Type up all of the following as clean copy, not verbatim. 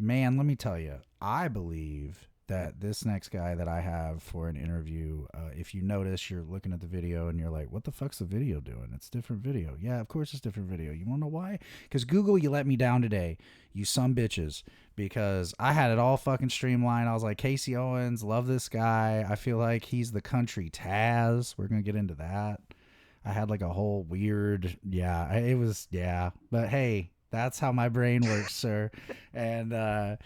Man, let me tell you, I believe that this next guy that I have for an interview, if you notice, you're looking at the video and you're like, what the fuck's the video doing? It's different video. Yeah, of course it's different video. You want to know why? Because Google, you let me down today, you some bitches, because I had it all fucking streamlined. I was like, Kasey Owens, love this guy. I feel like he's the country Taz. We're going to get into that. I had like a whole weird, yeah, it was, yeah. But hey, that's how my brain works, sir. And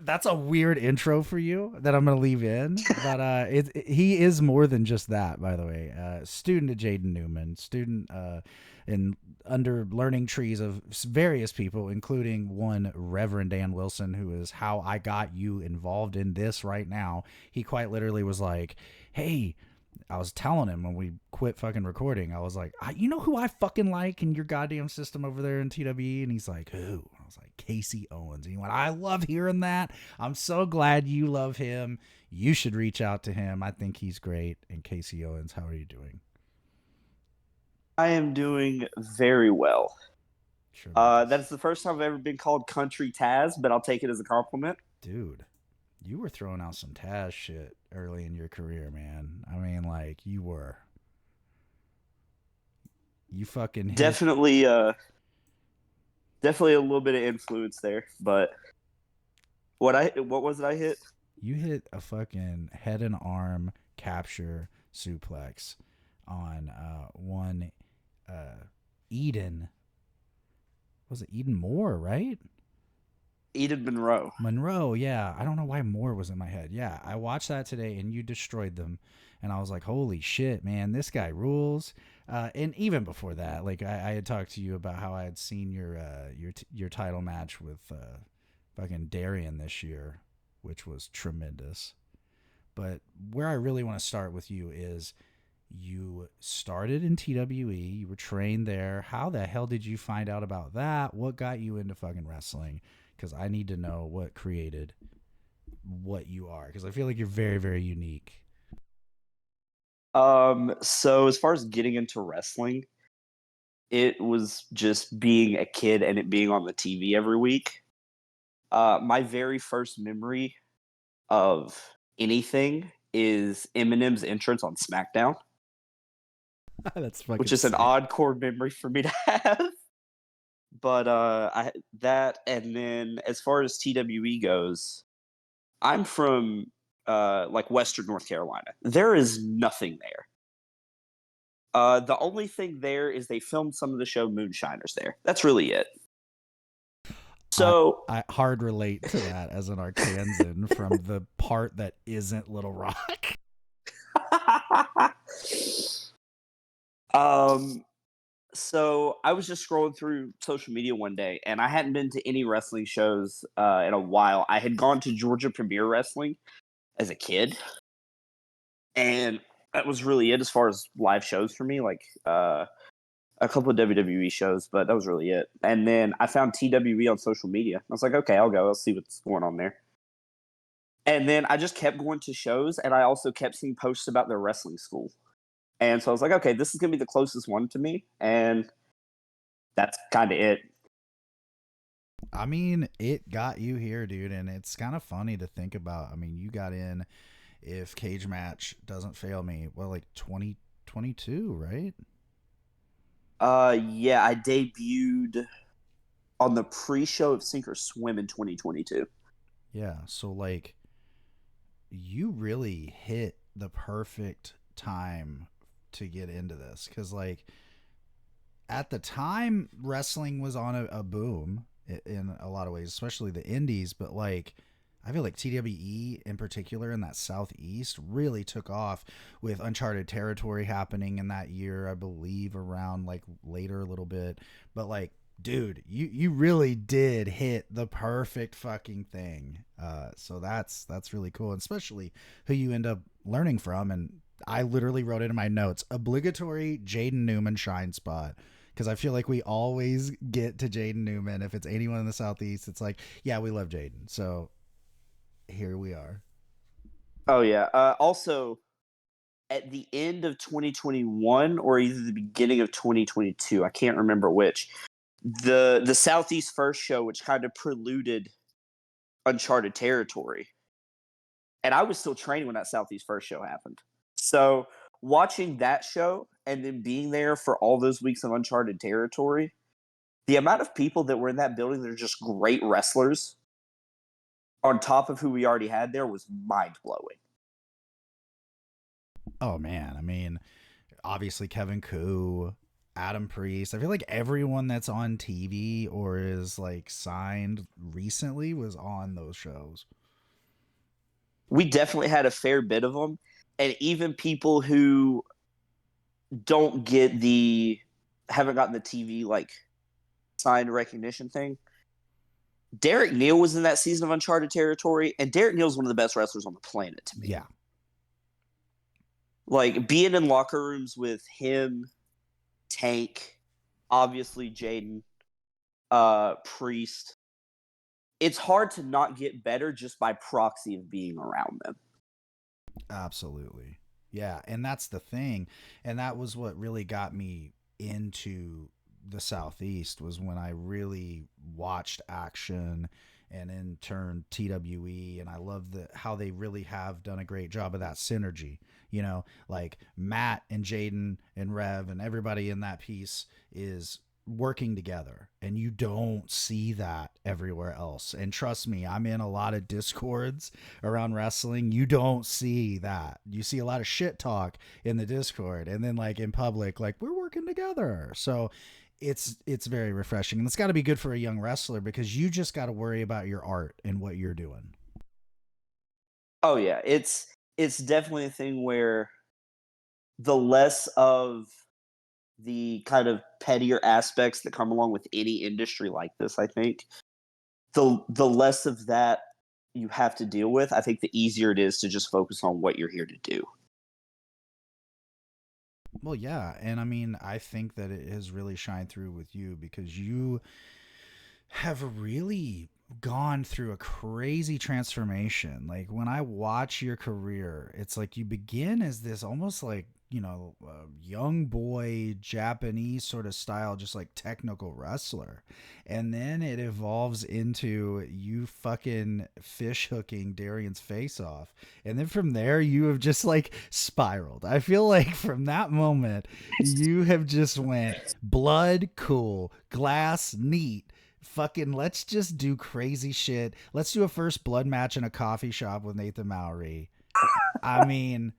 that's a weird intro for you that I'm gonna leave in, but he is more than just that. By the way, student of Jaden Newman, student in under learning trees of various people, including one Reverend Dan Wilson, who is how I got you involved in this right now. He quite literally was like, "Hey." I was telling him when we quit fucking recording, I was like, you know who I fucking like in your goddamn system over there in TWE? And he's like, who? I was like, Kasey Owens. And he went, I love hearing that. I'm so glad you love him. You should reach out to him. I think he's great. And Kasey Owens, how are you doing? I am doing very well. Sure about this. That's the first time I've ever been called Country Taz, but I'll take it as a compliment. Dude, you were throwing out some Taz shit early in your career, man. I mean, like, you were. You fucking hit. Definitely, definitely a little bit of influence there. But what was it I hit? You hit a fucking head and arm capture suplex on one Eden. Was it Eden Moore, right? Eden Monroe. Monroe, yeah. I don't know why Moore was in my head. Yeah, I watched that today and you destroyed them. And I was like, holy shit, man, this guy rules. And even before that, like I had talked to you about how I had seen your title match with fucking Darian this year, which was tremendous. But where I really want to start with you is you started in TWE, you were trained there. How the hell did you find out about that? What got you into fucking wrestling? Because I need to know what created what you are. Because I feel like you're very, very unique. So as far as getting into wrestling, it was just being a kid and it being on the TV every week. My very first memory of anything is Eminem's entrance on SmackDown, That's which fucking is an sick. odd core memory for me to have. But I that and then as far as TWE goes, I'm from like Western North Carolina. There is nothing there. The only thing there is they filmed some of the show Moonshiners there. That's really it. I So, I hard relate to that as an Arkansan from the part that isn't Little Rock. um, so I was just scrolling through social media one day, and I hadn't been to any wrestling shows in a while. I had gone to Georgia Premier Wrestling as a kid, and that was really it as far as live shows for me. Like a couple of WWE shows, but that was really it. And then I found TWE on social media. I was like, okay, I'll go. I'll see what's going on there. And then I just kept going to shows, and I also kept seeing posts about their wrestling school. And so I was like, okay, this is gonna be the closest one to me, and that's kind of it. I mean, it got you here, dude, and it's kind of funny to think about. I mean, you got in, if Cage Match doesn't fail me, well, like 2022, right? Yeah, I debuted on the pre-show of Sink or Swim in 2022. Yeah, so like you really hit the perfect time to get into this because like at the time wrestling was on a boom in a lot of ways, especially the indies, but like I feel like TWE in particular in that southeast really took off with Uncharted Territory happening in that year, I believe around like later a little bit. But like, dude, you really did hit the perfect fucking thing. So that's really cool, and especially who you end up learning from. And I literally wrote it in my notes: obligatory Jaden Newman shine spot, because I feel like we always get to Jaden Newman. If it's anyone in the Southeast, it's like, yeah, we love Jaden. So here we are. Oh yeah. Also, at the end of 2021 or either the beginning of 2022, I can't remember which. the Southeast First show, which kind of preluded Uncharted Territory. And I was still training when that Southeast First show happened. So watching that show and then being there for all those weeks of Uncharted Territory, the amount of people that were in that building that are just great wrestlers on top of who we already had there was mind blowing. Oh man, I mean, obviously Kevin Koo, Adam Priest. I feel like everyone that's on TV or is like signed recently was on those shows. We definitely had a fair bit of them. And even people who don't get haven't gotten the TV like signed recognition thing. Derek Neal was in that season of Uncharted Territory, and Derek Neal is one of the best wrestlers on the planet to me. Yeah. Like being in locker rooms with him, Tank, obviously Jaden, Priest. It's hard to not get better just by proxy of being around them. Absolutely. Yeah, and that's the thing. And that was what really got me into the Southeast was when I really watched action and in turn TWE, and I love how they really have done a great job of that synergy. You know, like Matt and Jaden and Rev and everybody in that piece is working together, and you don't see that everywhere else. And trust me, I'm in a lot of discords around wrestling. You don't see that. You see a lot of shit talk in the Discord, and then like in public, like we're working together. So it's very refreshing, and it's got to be good for a young wrestler because you just got to worry about your art and what you're doing. Oh yeah, it's definitely a thing where the less of the kind of pettier aspects that come along with any industry like this, I think, the less of that you have to deal with, I think the easier it is to just focus on what you're here to do. Well, yeah, and I mean, I think that it has really shined through with you because you have really gone through a crazy transformation. Like when I watch your career, it's like you begin as this almost like, you know, young boy Japanese sort of style, just like technical wrestler. And then it evolves into you fucking fish hooking Darian's face off. And then from there, you have just like spiraled. I feel like from that moment, you have just went blood, cool, glass, neat, fucking let's just do crazy shit. Let's do a first blood match in a coffee shop with Nathan Mowry. I mean,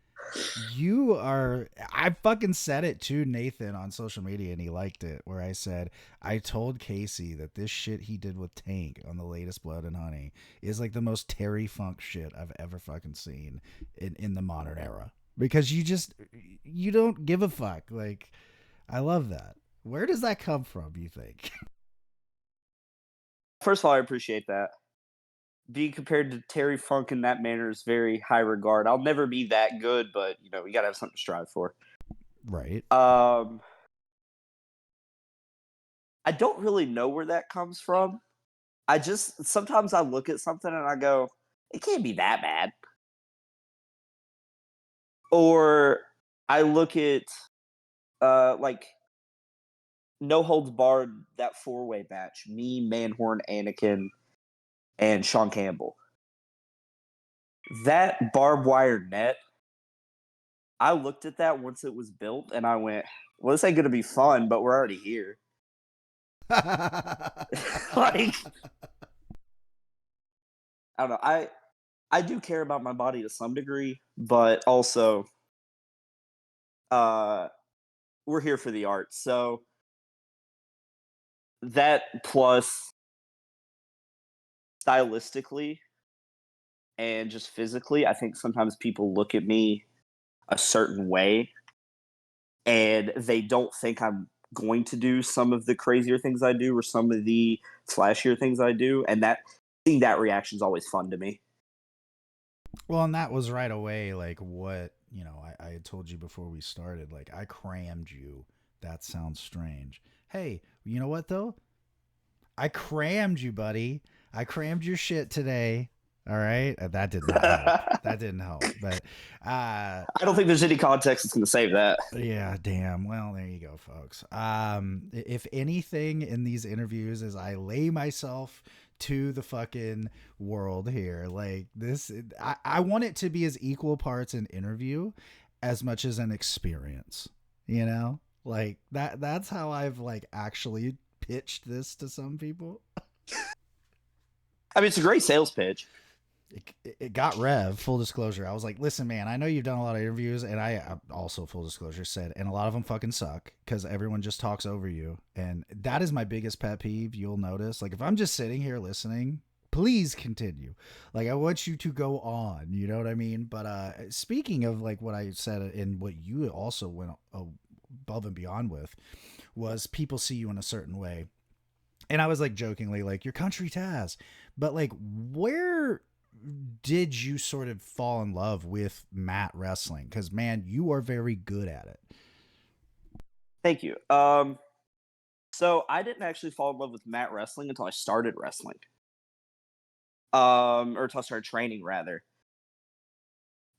you are. I fucking said it to Nathan on social media and he liked it. Where I said, I told Kasey that this shit he did with Tank on the latest Blood and Honey is like the most Terry Funk shit I've ever fucking seen in the modern era. Because you don't give a fuck. Like, I love that. Where does that come from, you think? First of all, I appreciate that. Being compared to Terry Funk in that manner is very high regard. I'll never be that good, but you know, you gotta have something to strive for. Right. I don't really know where that comes from. I just sometimes I look at something and I go, it can't be that bad. Or I look at like No Holds Barred, that four-way match, me, Manhorn, Anakin, and Sean Campbell. That barbed wire net, I looked at that once it was built and I went, well, this ain't gonna be fun, but we're already here. Like, I don't know. I do care about my body to some degree, but also uh we're here for the art. So that plus stylistically and just physically, I think sometimes people look at me a certain way and they don't think I'm going to do some of the crazier things I do or some of the flashier things I do. And that seeing that reaction is always fun to me. Well, and that was right away like what, you know, I had told you before we started. Like, I crammed you. That sounds strange. Hey, you know what, though? I crammed you, buddy. I crammed your shit today. All right, that did not help. That didn't help. But I don't think there's any context that's going to save that. yeah, damn. Well, there you go, folks. If anything in these interviews is I lay myself to the fucking world here, like this, I want it to be as equal parts an interview as much as an experience. You know, like that. That's how I've like actually pitched this to some people. I mean, it's a great sales pitch. It got Rev, full disclosure. I was like, listen, man, I know you've done a lot of interviews, and I also, full disclosure, said, and a lot of them fucking suck because everyone just talks over you. And that is my biggest pet peeve. You'll notice. Like, if I'm just sitting here listening, please continue. Like, I want you to go on. You know what I mean? But speaking of like what I said and what you also went above and beyond with was people see you in a certain way. And I was like jokingly, like, your country Taz. But like, where did you sort of fall in love with mat wrestling? Because man, you are very good at it. Thank you. So I didn't actually fall in love with mat wrestling until I started wrestling. Or until I started training rather.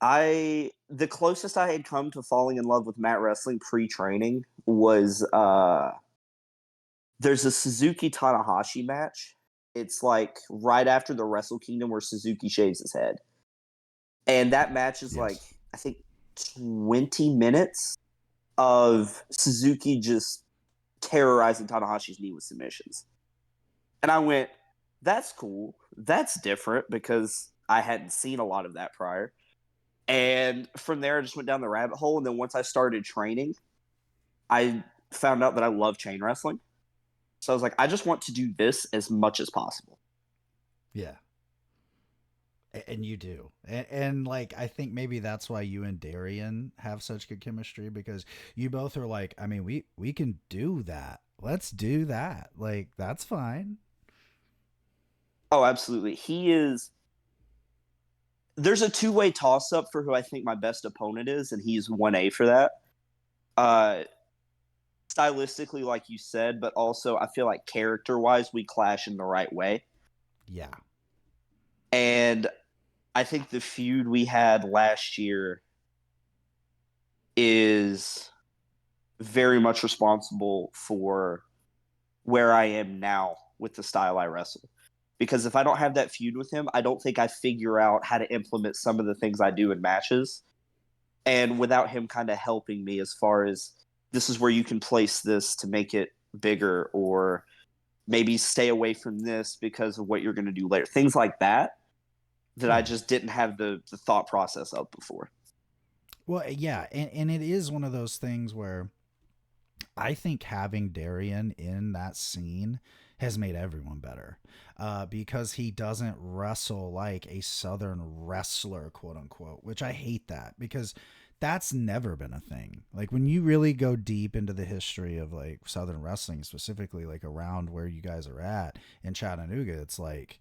The closest I had come to falling in love with mat wrestling pre-training was there's a Suzuki Tanahashi match. It's like right after the Wrestle Kingdom where Suzuki shaves his head. And that match is like, Yes. I think 20 minutes of Suzuki just terrorizing Tanahashi's knee with submissions. And I went, that's cool. That's different because I hadn't seen a lot of that prior. And from there, I just went down the rabbit hole. And then once I started training, I found out that I love chain wrestling. So I was like, I just want to do this as much as possible. Yeah. And you do. And like, I think maybe that's why you and Darian have such good chemistry because you both are like, I mean, we can do that. Let's do that. Like, that's fine. Oh, absolutely. He is. There's a two-way toss-up for who I think my best opponent is, and he's 1A for that. Uh, stylistically, like you said, but also I feel like character-wise, we clash in the right way. Yeah. And I think the feud we had last year is very much responsible for where I am now with the style I wrestle. Because if I don't have that feud with him, I don't think I figure out how to implement some of the things I do in matches. And without him kind of helping me as far as this is where you can place this to make it bigger, or maybe stay away from this because of what you're going to do later. Things like that that I Yeah. just didn't have the thought process of before. Well, yeah. And it is one of those things where I think having Darian in that scene has made everyone better because he doesn't wrestle like a Southern wrestler, quote unquote, which I hate that because that's never been a thing. Like when you really go deep into the history of like Southern wrestling, specifically like around where you guys are at in Chattanooga, it's like,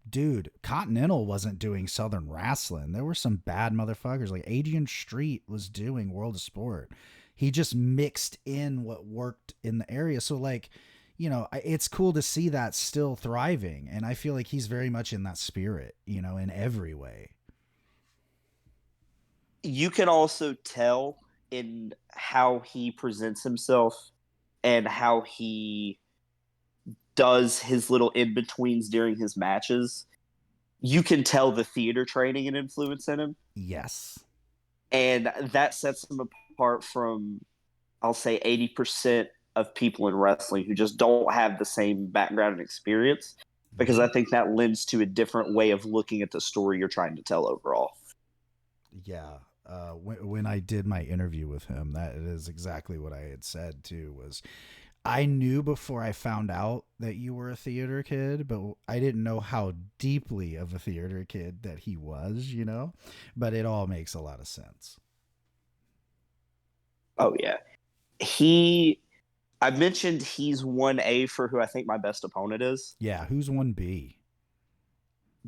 dude, Continental wasn't doing Southern wrestling. There were some bad motherfuckers. Like Adrian Street was doing World of Sport. He just mixed in what worked in the area. So, like, you know, it's cool to see that still thriving. And I feel like he's very much in that spirit, you know, in every way. You can also tell in how he presents himself and how he does his little in betweens during his matches. You can tell the theater training and influence in him. Yes. And that sets him apart from, I'll say, 80% of people in wrestling who just don't have the same background and experience, because Mm-hmm. I think that lends to a different way of looking at the story you're trying to tell overall. Yeah. When I did my interview with him, that is exactly what I had said too. Was I knew before I found out that you were a theater kid, but I didn't know how deeply of a theater kid that he was, you know? But it all makes a lot of sense. Oh, yeah. He, I mentioned he's 1A for who I think my best opponent is. Yeah, who's 1B?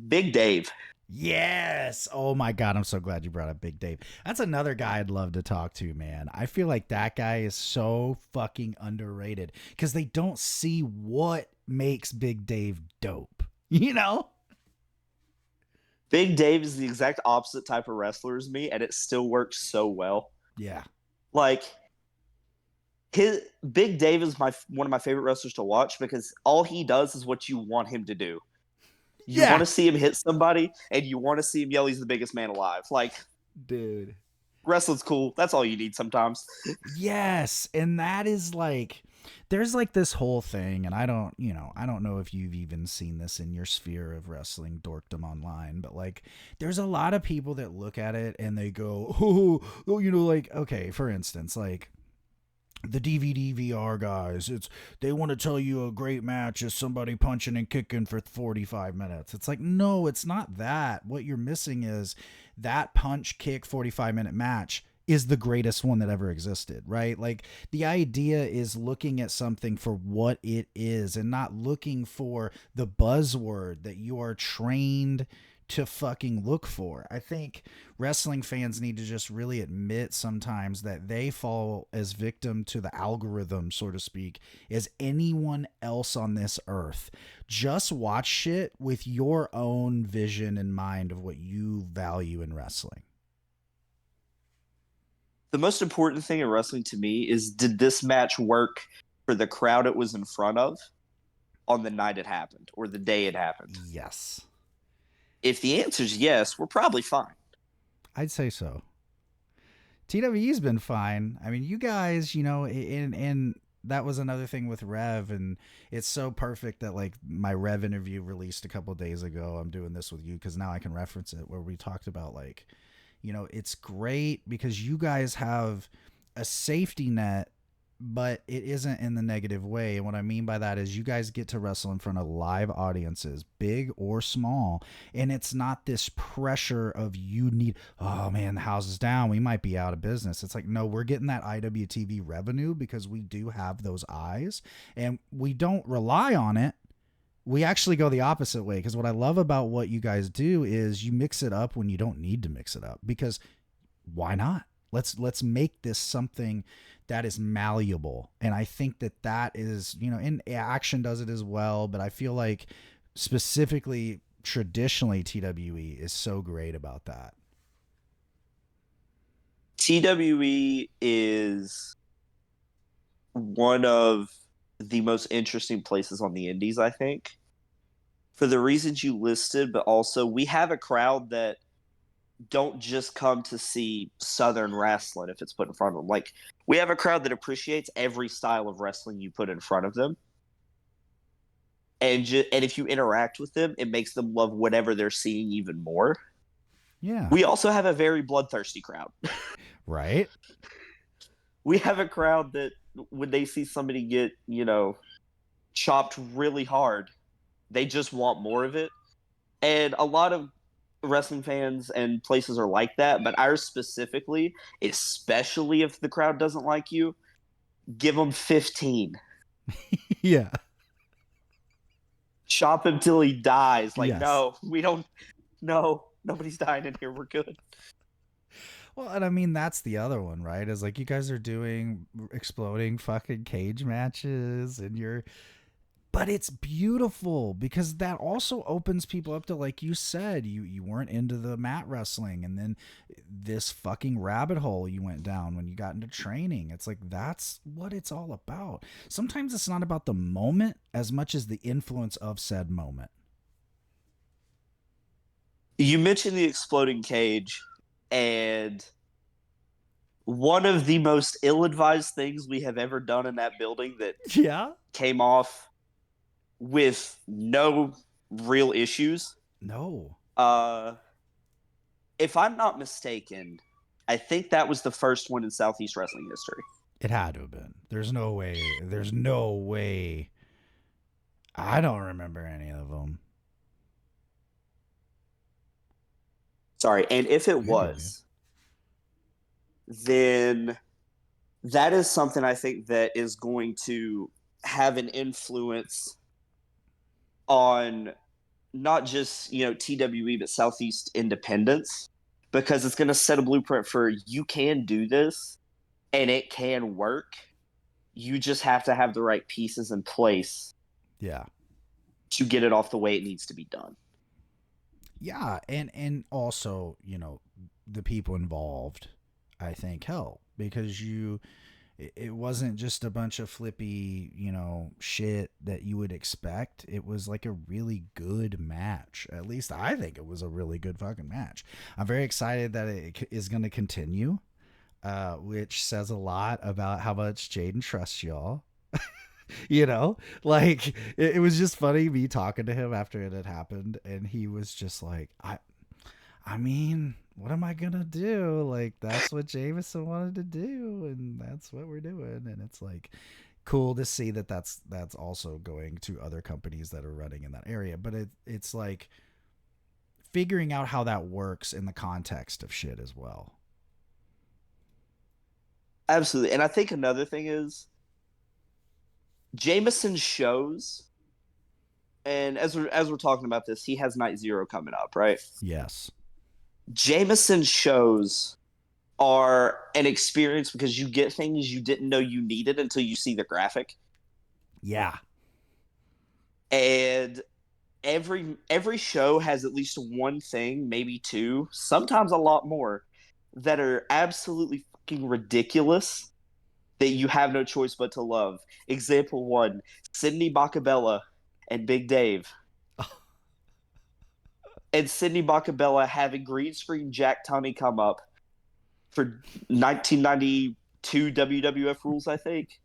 Big Dave. Yes. Oh my God. I'm so glad you brought up Big Dave. That's another guy I'd love to talk to, man. I feel like that guy is so fucking underrated because they don't see what makes Big Dave dope, you know? Big Dave is the exact opposite type of wrestler as me, and it still works so well. Yeah. Like his Big Dave is one of my favorite wrestlers to watch because all he does is what you want him to do. You want Yeah. to see him hit somebody, and you want to see him yell, "He's the biggest man alive!" Like, Dude. wrestling's cool. That's all you need sometimes. Yes, and that is like there's like this whole thing, and I don't know if you've even seen this in your sphere of wrestling dorkdom online, but like there's a lot of people that look at it and they go, oh, like, okay, for instance, like the DVD VR guys, they want to tell you a great match is somebody punching and kicking for 45 minutes. It's like, no, it's not that. What you're missing is that punch kick 45-minute match is the greatest one that ever existed, right? Like the idea is looking at something for what it is and not looking for the buzzword that you are trained to fucking look for. I think wrestling fans need to just really admit sometimes that they fall as victim to the algorithm, so to speak, as anyone else on this earth. Just watch shit with your own vision in mind of what you value in wrestling. The most important thing in wrestling to me is, did this match work for the crowd it was in front of on the night it happened or the day it happened? Yes. If the answer is yes, we're probably fine. I'd say so. TWE's been fine. I mean, you guys, and that was another thing with Rev, and it's so perfect that like my Rev interview released a couple days ago. I'm doing this with you because now I can reference it, where we talked about like, it's great because you guys have a safety net, but it isn't in the negative way. And what I mean by that is you guys get to wrestle in front of live audiences, big or small. And it's not this pressure of oh man, the house is down, we might be out of business. It's like, no, we're getting that IWTV revenue because we do have those eyes and we don't rely on it. We actually go the opposite way, because what I love about what you guys do is you mix it up when you don't need to mix it up, because why not? Let's make this something that is malleable. And I think that is, in action does it as well, but I feel like specifically traditionally TWE is so great about that. TWE is one of the most interesting places on the indies, I think, for the reasons you listed, but also we have a crowd that don't just come to see Southern wrestling if it's put in front of them. Like, we have a crowd that appreciates every style of wrestling you put in front of them. And if you interact with them, it makes them love whatever they're seeing even more. Yeah. We also have a very bloodthirsty crowd. Right? We have a crowd that when they see somebody get, chopped really hard, they just want more of it. And a lot of wrestling fans and places are like that, but ours specifically, especially if the crowd doesn't like you, give them 15. Yeah. Chop him till he dies. Like, Yes. no, we don't. No, nobody's dying in here. We're good. Well, and I mean, that's the other one, right? Is like you guys are doing exploding fucking cage matches and but it's beautiful because that also opens people up to, like you said, you weren't into the mat wrestling, and then this fucking rabbit hole you went down when you got into training. It's like, that's what it's all about. Sometimes it's not about the moment as much as the influence of said moment. You mentioned the exploding cage, and one of the most ill-advised things we have ever done in that building that Yeah. came off with no real issues. No. If I'm not mistaken, I think that was the first one in Southeast wrestling history. It had to have been. There's no way. There's no way. I don't remember any of them. Sorry, and if it You're good, man. was, then that is something I think that is going to have an influence on not just, TWE, but Southeast independence, because it's going to set a blueprint for, you can do this and it can work. You just have to have the right pieces in place. Yeah. To get it off the way it needs to be done. Yeah, and also, the people involved, I think, help because it wasn't just a bunch of flippy, shit that you would expect. It was like a really good match. At least I think it was a really good fucking match. I'm very excited that it is going to continue, which says a lot about how much Jaden trusts y'all. Like it was just funny me talking to him after it had happened, and he was just like, I mean, what am I gonna do? Like, that's what Jamesen wanted to do, and that's what we're doing. And it's like cool to see that that's also going to other companies that are running in that area. But it's like figuring out how that works in the context of shit as well. Absolutely. And I think another thing is Jameson shows, and as we're talking about this, he has Night Zero coming up, right? Yes. Jameson shows are an experience because you get things you didn't know you needed until you see the graphic. Yeah. And every show has at least one thing, maybe two, sometimes a lot more, that are absolutely fucking ridiculous that you have no choice but to love. Example one: Sydney Bacabella and Big Dave. And Sydney Bacabella having green screen Jack Tunney come up for 1992 WWF rules, I think.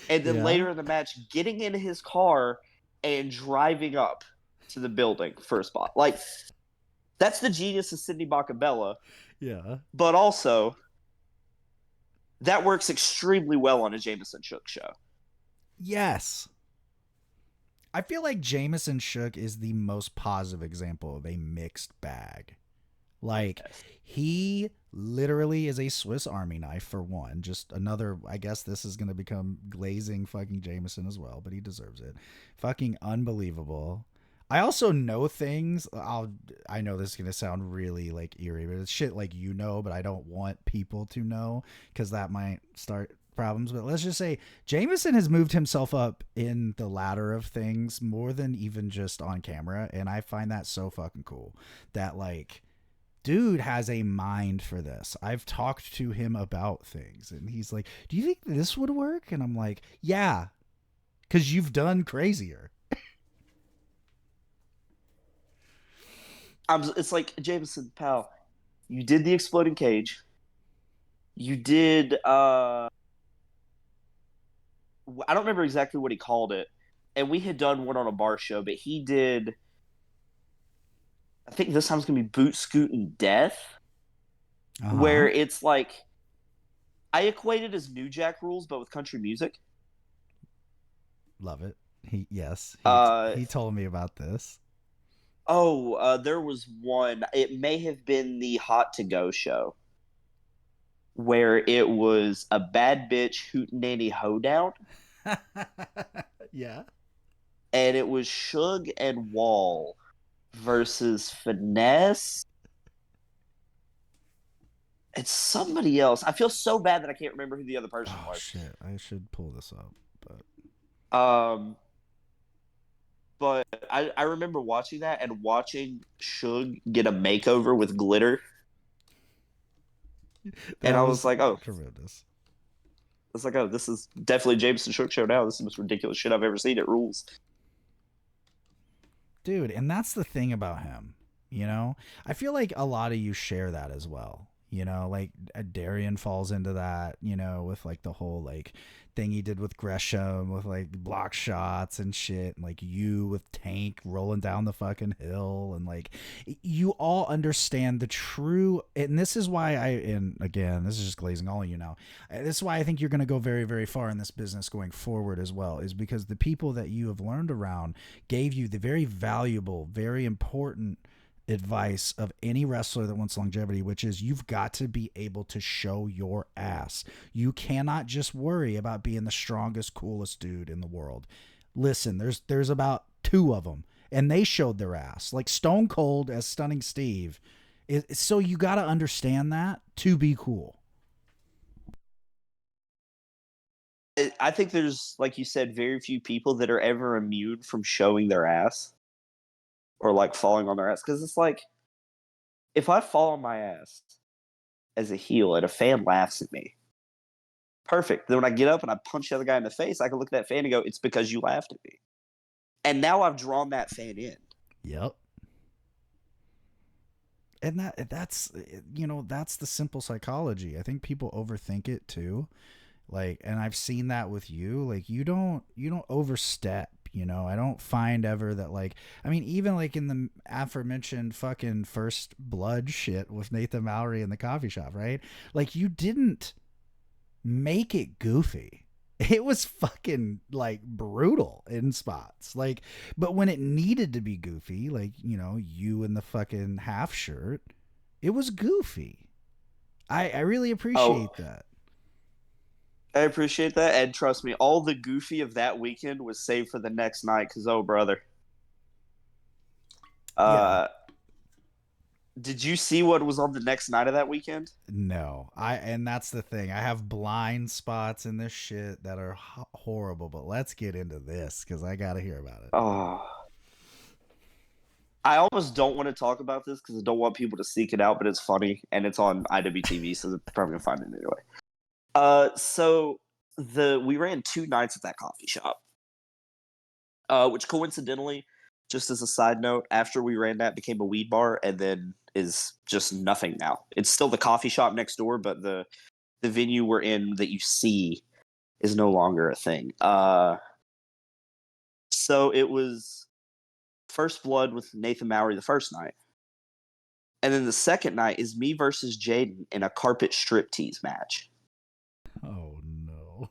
And then Yeah. later in the match, getting in his car and driving up to the building for a spot. Like, that's the genius of Sydney Bacabella. Yeah. But also, that works extremely well on a Jameson Shook show. Yes. I feel like Jameson Shook is the most positive example of a mixed bag. Like, Yes. he literally is a Swiss Army knife for one. Just another, I guess this is going to become glazing fucking Jameson as well, but he deserves it. Fucking unbelievable. I also know things. I know this is going to sound really like eerie, but it's shit like but I don't want people to know because that might start problems. But let's just say Jameson has moved himself up in the ladder of things more than even just on camera. And I find that so fucking cool that, like, dude has a mind for this. I've talked to him about things and he's like, "Do you think this would work?" And I'm like, "Yeah, cuz you've done crazier." It's like, Jameson, pal, you did the exploding cage. You did, I don't remember exactly what he called it. And we had done one on a bar show, but he did, I think this time's going to be Boot Scootin' Death, Uh-huh. where it's like, I equate it as New Jack rules, but with country music. Love it. He Uh, he told me about this. there was one. It may have been the Hot to Go show where it was a bad bitch hootenanny hoedown, Yeah. and it was Suge and Wall versus Finesse. It's somebody else. I feel so bad that I can't remember who the other person Oh was. shit. I should pull this up, but Um, but I remember watching that and watching Suge get a makeover with glitter, and that I was was like, oh, tremendous. this is definitely Jameson Shook show now. This is the most ridiculous shit I've ever seen. It rules. Dude, and that's the thing about him, I feel like a lot of you share that as well. Like Darian falls into that, with like the whole like thing he did with Gresham with like block shots and shit, and like you with Tank rolling down the fucking hill, and like you all understand the true. And this is why and again, this is just glazing all of you now. This is why I think you're going to go very, very far in this business going forward as well, is because the people that you have learned around gave you the very valuable, very important advice of any wrestler that wants longevity, which is you've got to be able to show your ass. You cannot just worry about being the strongest, coolest dude in the world. Listen, there's about two of them, and they showed their ass. Like Stone Cold as Stunning Steve. So you got to understand that to be cool. I think there's, like you said, very few people that are ever immune from showing their ass. or like falling on their ass. Because it's like, if I fall on my ass as a heel and a fan laughs at me, perfect. Then when I get up and I punch the other guy in the face, I can look at that fan and go, "It's because you laughed at me." And now I've drawn that fan in. Yep. And that's that's the simple psychology. I think people overthink it too. Like, and I've seen that with you. Like, you don't overstep. I don't find ever that, like, I mean, even like in the aforementioned fucking first blood shit with Nathan Mallory in the coffee shop, right? Like, you didn't make it goofy. It was fucking like brutal in spots. Like, but when it needed to be goofy, like, you in the fucking half shirt, it was goofy. I really Oh, appreciate that. I appreciate that. And trust me, all the goofy of that weekend was saved for the next night because, oh, brother. Yeah. Uh, did you see what was on the next night of that weekend? No, and that's the thing. I have blind spots in this shit that are horrible. But let's get into this because I gotta hear about it. Oh, I almost don't want to talk about this because I don't want people to seek it out, but it's funny and it's on IWTV, so they're probably gonna find it anyway. So we ran 2 nights at that coffee shop, which coincidentally, just as a side note, after we ran that, became a weed bar and then is just nothing now. It's still the coffee shop next door, but the venue we're in that you see is no longer a thing. So it was first blood with Nathan Mallory the first night. And then the second night is me versus Jaden in a carpet striptease match. Oh no.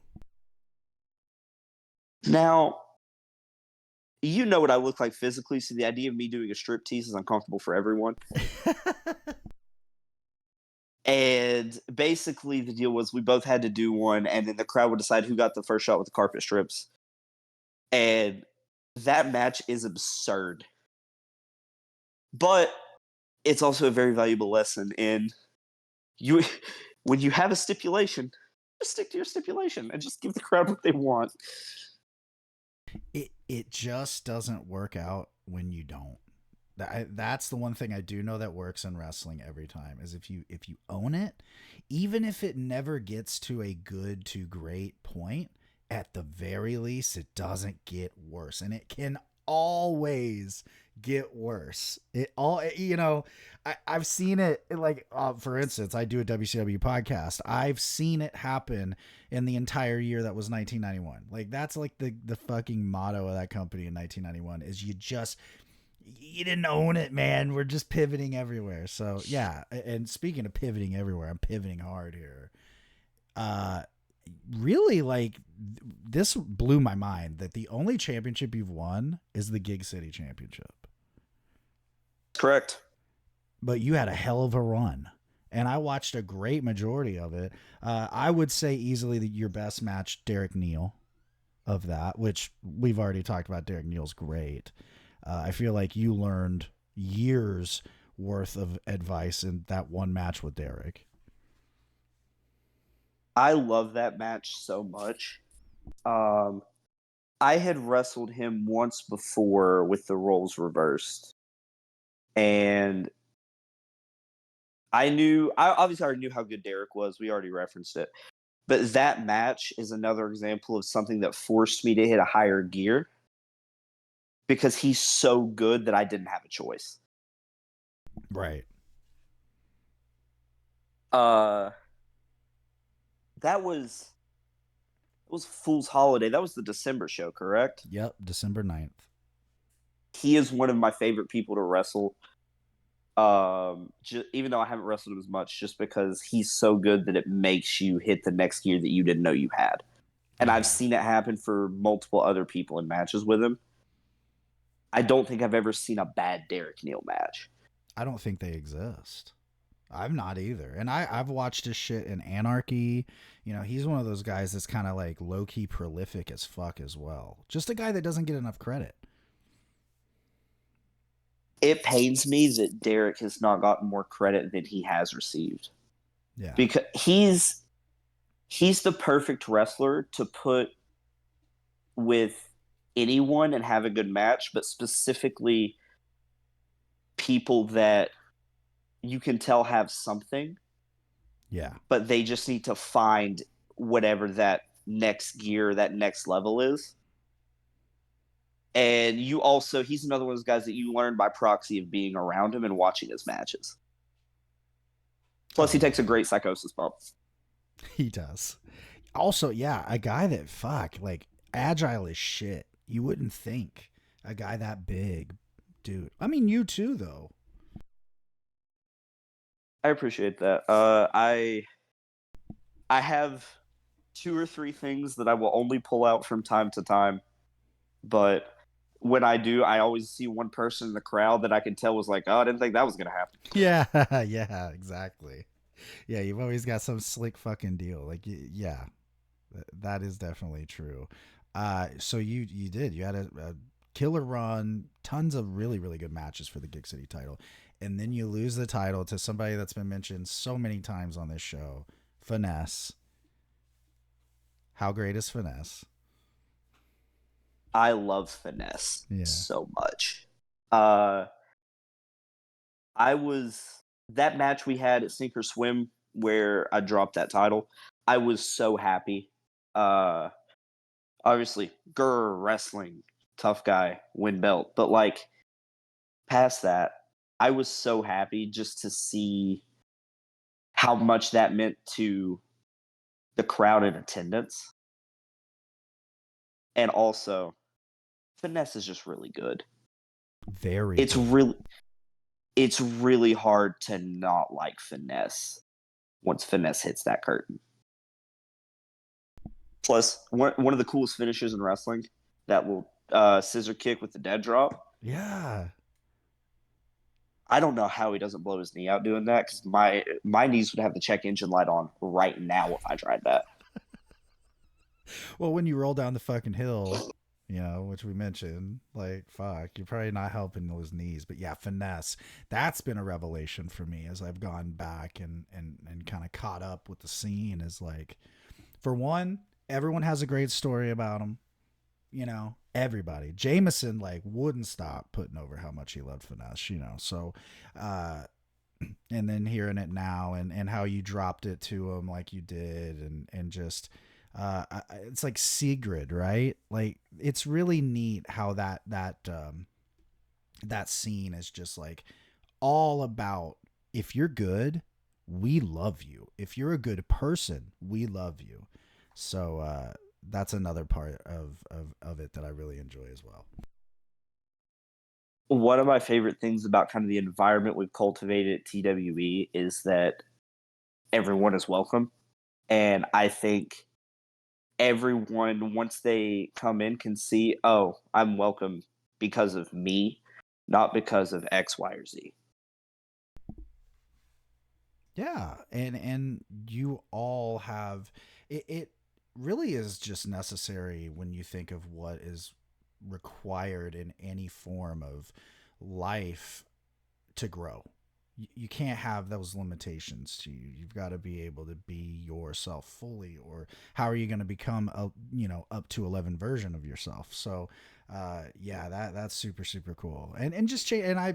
Now, you know what I look like physically, so the idea of me doing a striptease is uncomfortable for everyone. And basically, the deal was we both had to do one, and then the crowd would decide who got the first shot with the carpet strips. And that match is absurd. But it's also a very valuable lesson in you when you have a stipulation, just stick to your stipulation and just give the crowd what they want. It just doesn't work out when you don't. That's the one thing I do know that works in wrestling every time is if you own it, even if it never gets to a good to great point, at the very least it doesn't get worse, and it can always get worse. I've seen it like for instance, I do a WCW podcast. I've seen it happen in the entire year that was 1991. Like that's like the fucking motto of that company in 1991 is you didn't own it, man. We're just pivoting everywhere. So yeah, and speaking of pivoting everywhere, I'm pivoting hard here. Uh, really, like this blew my mind that the only championship you've won is the Gig City Championship, Correct. but you had a hell of a run. And I watched a great majority of it. I would say easily that your best match, Derek Neal, of that, which we've already talked about. Derek Neal's great. I feel like you learned years worth of advice in that one match with Derek. I love that match so much. Um, I had wrestled him once before with the roles reversed, and I obviously already knew how good Derek was. We already referenced it, but that match is another example of something that forced me to hit a higher gear because he's so good that I didn't have a choice. Right. Uh, that was Fool's Holiday. That was the December show, correct? Yep. December 9th. He is one of my favorite people to wrestle. Even though I haven't wrestled him as much, just because he's so good that it makes you hit the next gear that you didn't know you had. And I've seen it happen for multiple other people in matches with him. I don't think I've ever seen a bad Derek Neal match. I don't think they exist. I've not either. And I've watched his shit in Anarchy. He's one of those guys that's kind of like low key prolific as fuck as well. Just a guy that doesn't get enough credit. It pains me that Derek has not gotten more credit than he has received. Yeah. Because he's the perfect wrestler to put with anyone and have a good match, but specifically people that you can tell have something, Yeah. but they just need to find whatever that next gear, that next level is. And he's another one of those guys that you learn by proxy of being around him and watching his matches. Plus, he takes a great psychosis bump. He does. Also, yeah, a guy that like agile as shit. You wouldn't think a guy that big, dude. I mean, you too, though. I appreciate that. I have 2 or 3 things that I will only pull out from time to time, but when I do, I always see one person in the crowd that I can tell was like, "Oh, I didn't think that was gonna happen." Yeah, yeah, exactly. Yeah, you've always got some slick fucking deal. Like, yeah, that is definitely true. So you had a killer run, tons of really really good matches for the Gig City title, and then you lose the title to somebody that's been mentioned so many times on this show, Finesse. How great is Finesse? I love Finesse Yeah. so much. Uh, I was that match we had at Sink or Swim where I dropped that title. I was so happy. Uh, Obviously, wrestling, tough guy, win belt, but like past that, I was so happy just to see how much that meant to the crowd in attendance. And also, Finesse is just really good. Very It's good. really it's really hard to not like Finesse once Finesse hits that curtain. Plus, one of the coolest finishes in wrestling, that will scissor kick with the dead drop. Yeah. I don't know how he doesn't blow his knee out doing that because my knees would have the check engine light on right now if I tried that. Well, when you roll down the fucking hill, which we mentioned, like, fuck, you're probably not helping those knees. But yeah, Finesse, that's been a revelation for me as I've gone back and kind of caught up with the scene. Is like, for one, everyone has a great story about him. Everybody. Jamesen, like, wouldn't stop putting over how much he loved Finesse, So, uh, and then hearing it now and how you dropped it to him like you did and just it's like Sigrid, right? Like, it's really neat how that scene is just like all about, if you're good, we love you. If you're a good person, we love you. So that's another part of it that I really enjoy as well. One of my favorite things about kind of the environment we've cultivated at TWE is that everyone is welcome. And I think everyone, once they come in, can see, oh, I'm welcome because of me, not because of X, Y, or Z. Yeah, and you all have it really is just necessary when you think of what is required in any form of life to grow. You can't have those limitations to you. You've got to be able to be yourself fully, or how are you going to become a up to 11 version of yourself? So yeah, that's super super cool. And I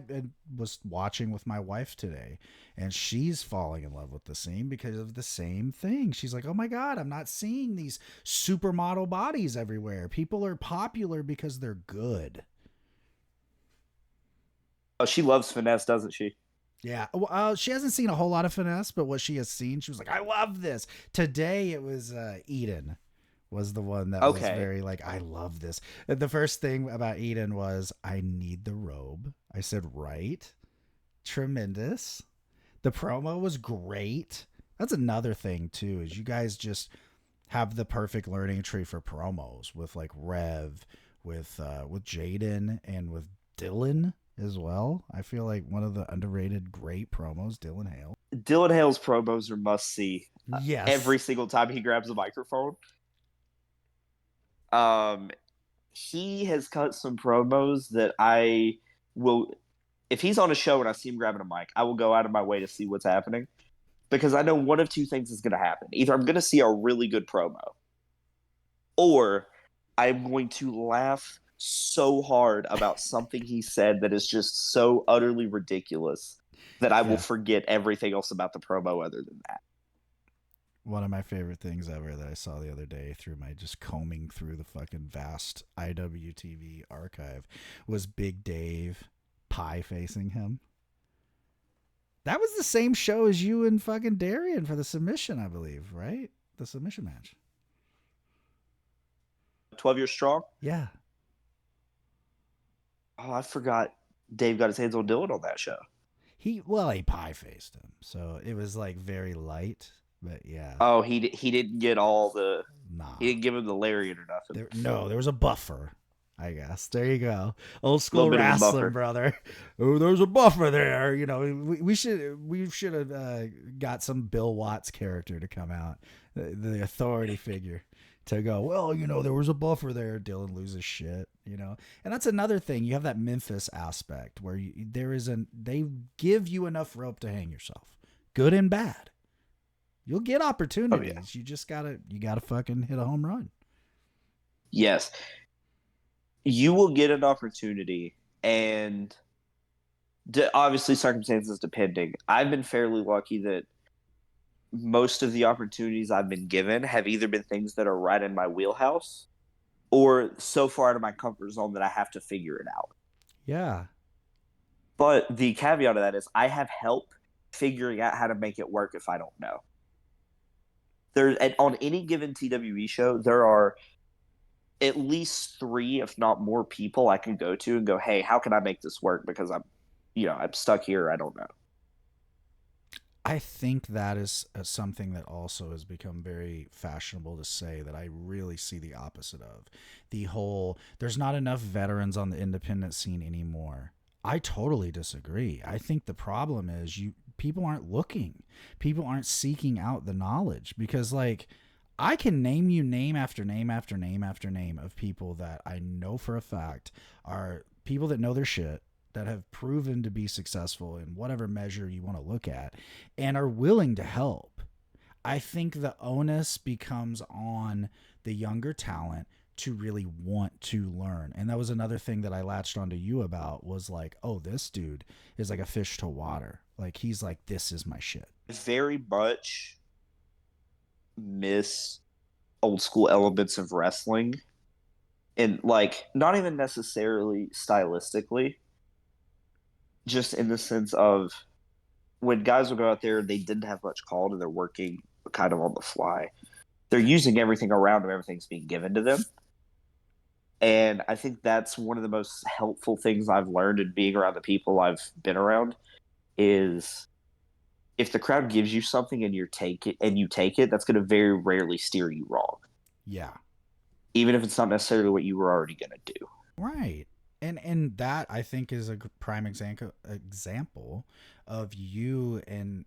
was watching with my wife today, and she's falling in love with the scene because of the same thing. She's like, oh my god, I'm not seeing these supermodel bodies everywhere. People are popular because they're good. Oh, she loves Finesse, doesn't she? Yeah. Well, she hasn't seen a whole lot of Finesse, but what she has seen, she was like, I love this. Today it was Eden was the one that was Okay. very like, I love this. The first thing about Eden was, I need the robe. I said, right. Tremendous. The promo was great. That's another thing too, is you guys just have the perfect learning tree for promos with like Rev, with Jaden, and with Dylan as well. I feel like one of the underrated great promos, Dylan Hale. Dylan Hale's promos are must see Yes. every single time he grabs a microphone. Um, he has cut some promos that I will, if he's on a show and I see him grabbing a mic, I will go out of my way to see what's happening because I know one of two things is going to happen. Either I'm going to see a really good promo, or I'm going to laugh so hard about something he said that is just so utterly ridiculous that I will Yeah. forget everything else about the promo other than that. One of my favorite things ever that I saw the other day through my just combing through the fucking vast IWTV archive was Big Dave pie facing him. That was the same show as you and fucking Darian for the submission, I believe, right? The submission match. 12 Years Strong? Yeah. Oh, I forgot Dave got his hands on Dylan on that show. He pie faced him, so it was like very light, but yeah, Oh, he didn't get all the he nah. didn't give him the lariat or nothing. There was a buffer, I guess. There you go, old A school little bit of a wrestling, buffer. brother. Oh, there's a buffer there. You know, we should have got some Bill Watts character to come out, the authority figure, to go. Well, you know, there was a buffer there. Dylan loses shit. You know, and that's another thing. You have that Memphis aspect where they give you enough rope to hang yourself, good and bad. You'll get opportunities. Oh yeah. You gotta fucking hit a home run. Yes. You will get an opportunity, and obviously circumstances depending. I've been fairly lucky that most of the opportunities I've been given have either been things that are right in my wheelhouse or so far out of my comfort zone that I have to figure it out. Yeah. But the caveat of that is I have help figuring out how to make it work if I don't know. On any given TWE show, there are at least 3, if not more, people I can go to and go, "Hey, how can I make this work? Because I'm stuck here. I don't know." I think that is something that also has become very fashionable to say that I really see the opposite of. The whole, there's not enough veterans on the independent scene anymore. I totally disagree. I think the problem is people aren't looking. People aren't seeking out the knowledge because like I can name you name after name after name after name of people that I know for a fact are people that know their shit, that have proven to be successful in whatever measure you want to look at and are willing to help. I think the onus becomes on the younger talent to really want to learn. And that was another thing that I latched onto you about was like, oh, this dude is like a fish to water. Like he's like, this is my shit. I very much miss old school elements of wrestling, and like not even necessarily stylistically, just in the sense of when guys will go out there, they didn't have much called and they're working kind of on the fly. They're using everything around them, everything's being given to them. And I think that's one of the most helpful things I've learned in being around the people I've been around is if the crowd gives you something and you take it, that's going to very rarely steer you wrong. Yeah. Even if it's not necessarily what you were already going to do. Right. And that I think is a prime example of you and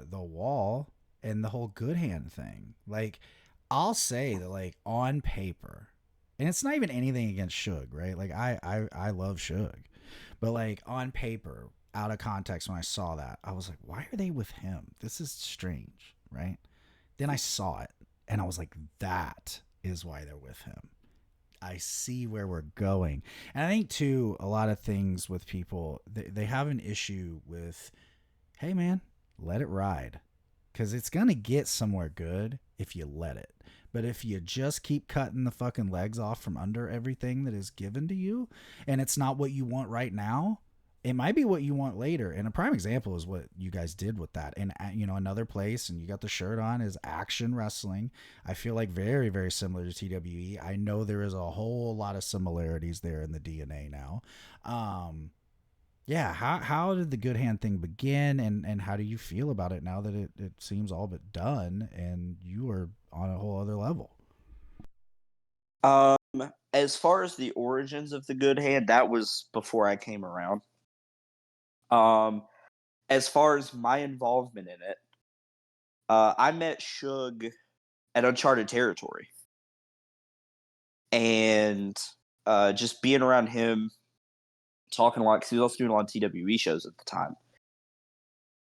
the wall and the whole good hand thing. Like I'll say that like on paper, and it's not even anything against Suge, right? Like I love Suge, but like on paper, out of context, when I saw that, I was like, why are they with him? This is strange, right? Then I saw it, and I was like, that is why they're with him. I see where we're going. And I think too, a lot of things with people, they have an issue with, hey man, let it ride. Cause it's gonna get somewhere good if you let it. But if you just keep cutting the fucking legs off from under everything that is given to you, and it's not what you want right now, it might be what you want later. And a prime example is what you guys did with that. And you know, another place, and you got the shirt on, is Action Wrestling. I feel like very, very similar to TWE. I know there is a whole lot of similarities there in the DNA now. Yeah, how did the good hand thing begin, and how do you feel about it now that it seems all but done and you are on a whole other level? Um, as far as the origins of the good hand, that was before I came around. Um, as far as my involvement in it, I met Suge at Uncharted Territory, and just being around him, talking a lot because he was also doing a lot of TWE shows at the time.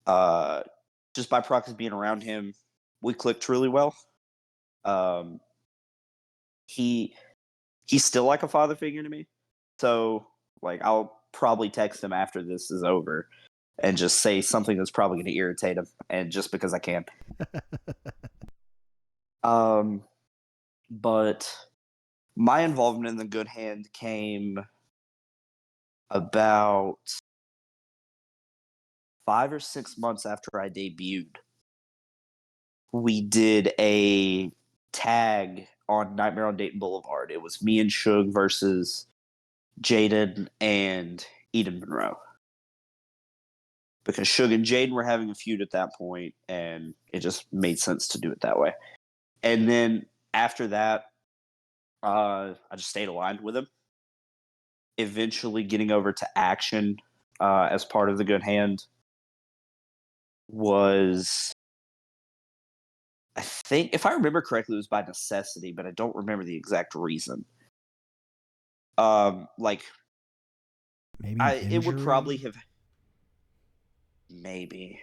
Uh, just by proxy being around him, we clicked really well. Um, he he's still like a father figure to me. So, like, I'll probably text him after this is over and just say something that's probably going to irritate him, and just because I can. Um, but my involvement in the Good Hand came about 5 or 6 months after I debuted. We did a tag on Nightmare on Dayton Boulevard. It was me and Suge versus Jaden and Eden Monroe. Because Suge and Jaden were having a feud at that point, and it just made sense to do it that way. And then after that, I just stayed aligned with him. Eventually getting over to Action as part of the Good Hand was, I think, if I remember correctly, it was by necessity, but I don't remember the exact reason. Like, Maybe an injury? it would probably have, maybe.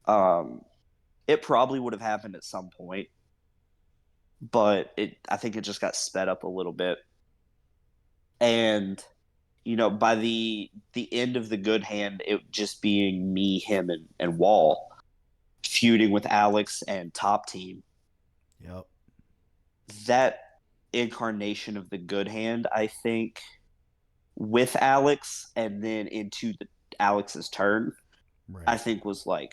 It probably would have happened at some point, but I think it just got sped up a little bit. And by the end of the Good Hand, it just being me, him, and Wall feuding with Alex and Top Team. Yep. That incarnation of the Good Hand, I think, with Alex and then into Alex's turn, Right. I think was like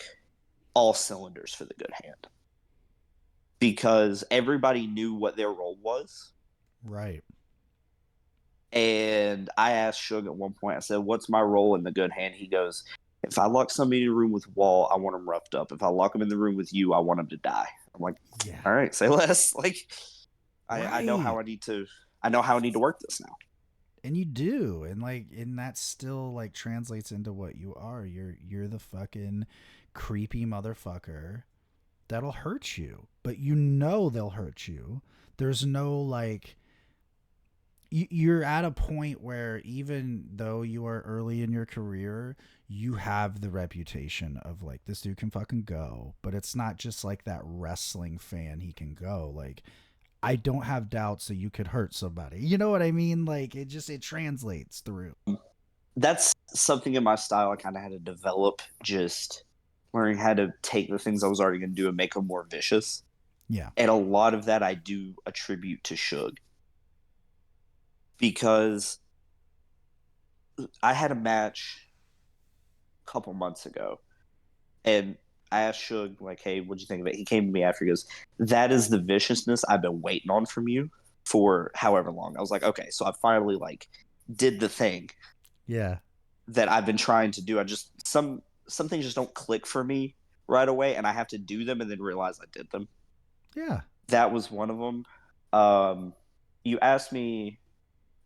all cylinders for the Good Hand. Because everybody knew what their role was. Right. And I asked Suge at one point, I said, "What's my role in the Good Hand?" He goes, "If I lock somebody in a room with Wall, I want them roughed up. If I lock them in the room with you, I want them to die." I'm like, Yeah. all right, say less. Like, Right. I know how I need to work this now. And you do, and that still like translates into what you are. You're the fucking creepy motherfucker that'll hurt you, but they'll hurt you. There's no like, you're at a point where even though you are early in your career, you have the reputation of like, this dude can fucking go, but it's not just like that wrestling fan he can go. Like, I don't have doubts that you could hurt somebody. You know what I mean? Like, it translates through. That's something in my style I kind of had to develop, just learning how to take the things I was already going to do and make them more vicious. Yeah. And a lot of that I do attribute to Suge. Because I had a match a couple months ago, and I asked Suge, like, "Hey, what'd you think of it?" He came to me after. He goes, "That is the viciousness I've been waiting on from you for however long." I was like, "Okay, so I finally like did the thing." Yeah. That I've been trying to do. I just some things just don't click for me right away, and I have to do them and then realize I did them. Yeah. That was one of them. You asked me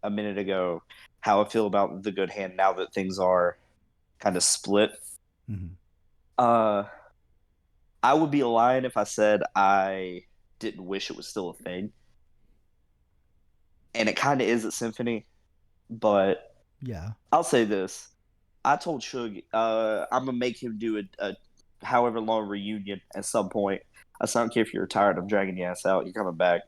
a minute ago how I feel about the Good Hand now that things are kind of split. Mm-hmm. I would be lying if I said I didn't wish it was still a thing, and it kind of is at Symphony. But Yeah. I'll say this: I told Suge I'm gonna make him do a however long reunion at some point. I said, "I don't care if you're retired. I'm dragging your ass out. You're coming back."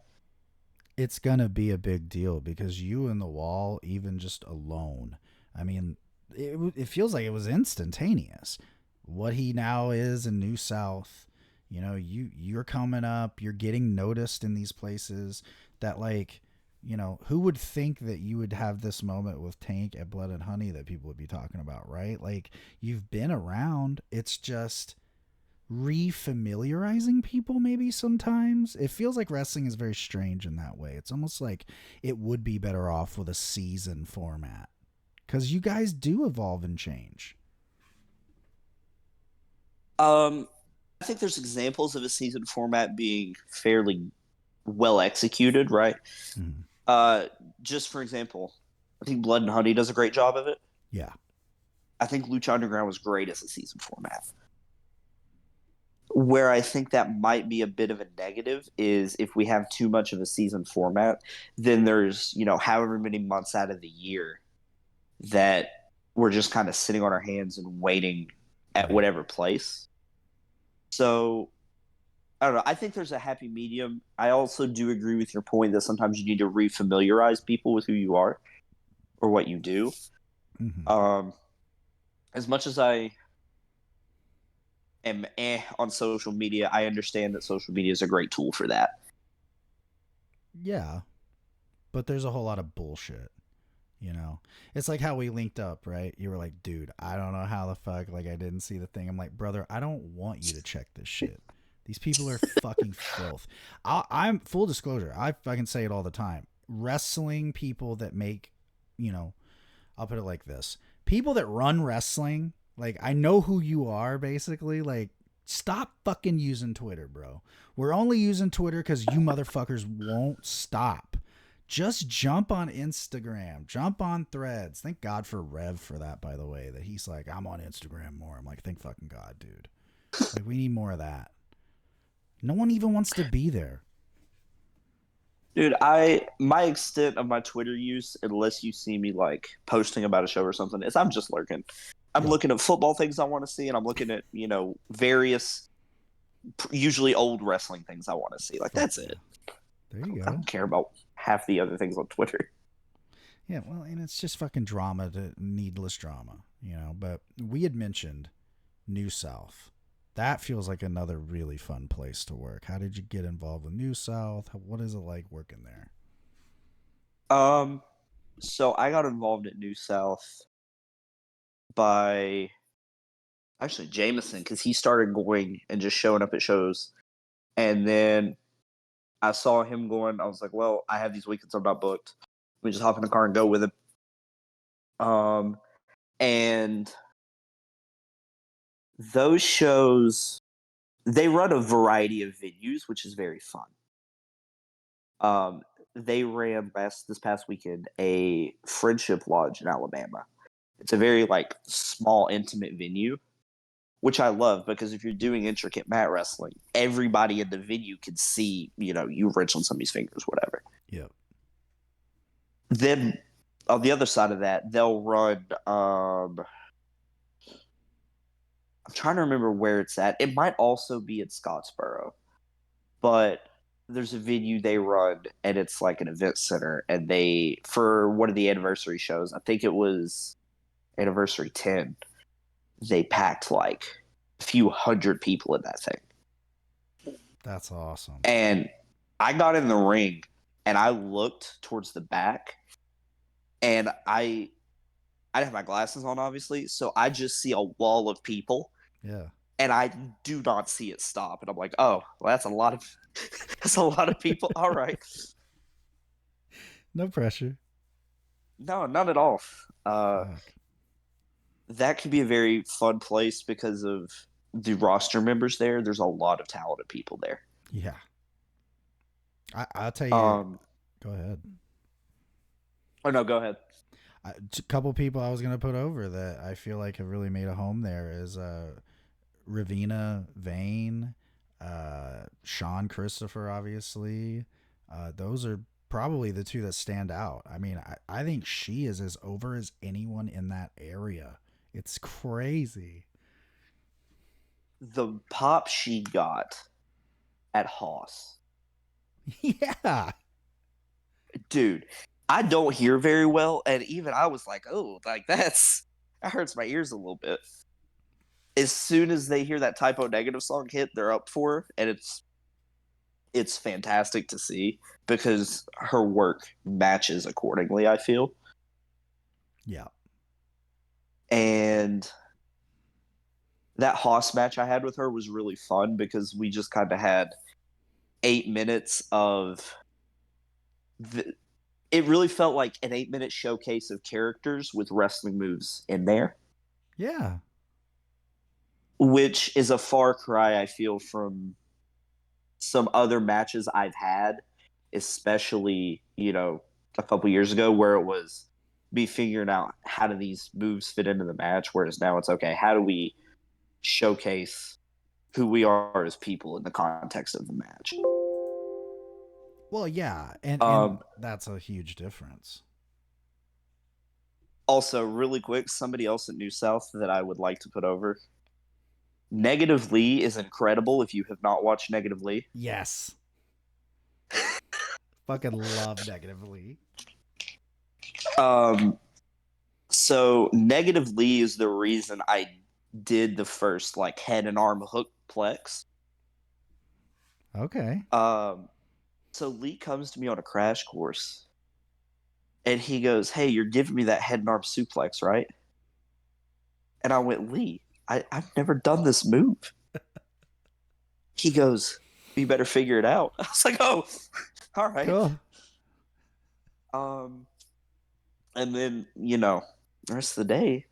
It's gonna be a big deal because you and the Wall, even just alone, I mean, it feels like it was instantaneous. What he now is in New South, you're coming up, you're getting noticed in these places that like, who would think that you would have this moment with Tank at Blood and Honey that people would be talking about, right? Like, you've been around. It's just refamiliarizing people maybe sometimes. It feels like wrestling is very strange in that way. It's almost like it would be better off with a season format because you guys do evolve and change. I think there's examples of a season format being fairly well executed, right? Mm-hmm. Just for example, I think Blood and Honey does a great job of it. Yeah. I think Lucha Underground was great as a season format. Where I think that might be a bit of a negative is if we have too much of a season format, then there's, however many months out of the year that we're just kind of sitting on our hands and waiting at Right. whatever place. So I don't know. I think there's a happy medium. I also do agree with your point that sometimes you need to refamiliarize people with who you are. or what you do. Mm-hmm. As much as I am on social media, I understand that social media is a great tool for that. Yeah, but there's a whole lot of bullshit. You know, it's like how we linked up, right? You were like, dude, I don't know how the fuck, like, I didn't see the thing. I'm like, brother, I don't want you to check this shit. These people are fucking filth. I'm full disclosure. I fucking say it all the time. Wrestling people that make, you know, I'll put it like this: people that run wrestling, like, I know who you are, basically. Like, stop fucking using Twitter, bro. We're only using Twitter because you motherfuckers won't stop. Just jump on Instagram, jump on Threads. Thank God for Rev for that, by the way. That he's like, I'm on Instagram more. I'm like, thank fucking God, dude. Like, we need more of that. No one even wants to be there. Dude, my extent of my Twitter use, unless you see me like posting about a show or something, is I'm just lurking. I'm Yeah, looking at football things I want to see, and I'm looking at various, usually old wrestling things I want to see. Like fuck that's yeah. it. There you I go. don't care about half the other things on Twitter. Yeah, well, and it's just fucking drama, to needless drama, you know. But we had mentioned New South. That feels like another really fun place to work. How did you get involved with New South? What is it like working there? Um, so I got involved at New South by actually Jamesen because he started going and just showing up at shows, and then I saw him going. I was like, well, I have these weekends I'm not booked. Let me just hop in the car and go with him. Um, and those shows, they run a variety of venues, which is very fun. Um, they ran this past weekend a Friendship Lodge in Alabama. It's a very like small, intimate venue, which I love because if you're doing intricate mat wrestling, everybody in the venue can see, you wrench on somebody's fingers, whatever. Yep. Then on the other side of that, they'll run. I'm trying to remember where it's at. It might also be at Scottsboro, but there's a venue they run, and it's like an event center. And they, for one of the anniversary shows, I think it was anniversary 10, they packed like a few hundred people in that thing. That's awesome. And I got in the ring and I looked towards the back, and I didn't have my glasses on, obviously, so I just see a wall of people, Yeah. and I do not see it stop. And I'm like, oh, well, that's a lot of that's a lot of people. All right, No pressure. no, not at all. Fuck. That could be a very fun place because of the roster members there. There's a lot of talented people there. Yeah. I'll tell you. Um, Go ahead. oh no, go ahead. A couple people I was gonna put over that I feel like have really made a home there is Ravina Vane, Sean Christopher, obviously. Those are probably the two that stand out. I mean, I think she is as over as anyone in that area. It's crazy. The pop she got at Haas, Yeah. dude. I don't hear very well, and even I was like, oh, like that hurts my ears a little bit. As soon as they hear that Typo Negative song hit, they're up for her, and it's fantastic to see because her work matches accordingly, I feel. Yeah. And that Haas match I had with her was really fun because we just kind of had 8 minutes of it really felt like an 8 minute showcase of characters with wrestling moves in there, Yeah. which is a far cry, I feel, from some other matches I've had, especially, a couple years ago where it was be figuring out how do these moves fit into the match, whereas now it's okay, how do we showcase who we are as people in the context of the match. Well, yeah, and Um, that's a huge difference. Also, really quick, somebody else at New South that I would like to put over. Negative Lee is incredible if you have not watched Negative Lee. Yes. Fucking love negatively. So negative Lee is the reason I did the first like head and arm hook plex. Okay. So Lee comes to me on a crash course and he goes, "Hey, you're giving me that head and arm suplex, right?" And I went, "Lee, I've never done this move." He goes, "You better figure it out." I was like, "Oh, all right." Cool. And then the rest of the day,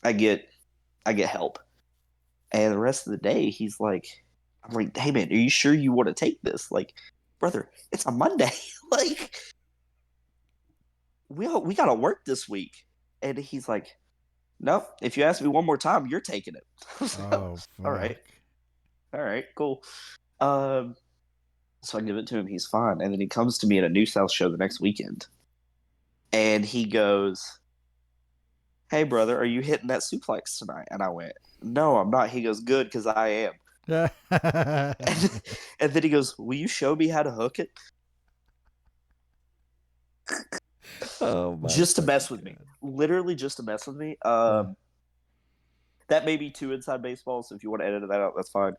I get help, and the rest of the day, I'm like, "Hey man, are you sure you want to take this? Like, brother, it's a Monday. Like, we gotta work this week." And he's like, "Nope. If you ask me one more time, you're taking it." I was like, "Oh, Oh all right, fuck. cool." Um, so I give it to him. He's fine, and then he comes to me at a New South show the next weekend, and he goes, "Hey brother, are you hitting that suplex tonight?" And I went, "No, I'm not." He goes, "Good, because I am." And, and then he goes, "Will you show me how to hook it?" Oh my Just to fucking mess with me. god. Literally just to mess with me. Yeah. That may be too inside baseball, so if you want to edit that out, that's fine.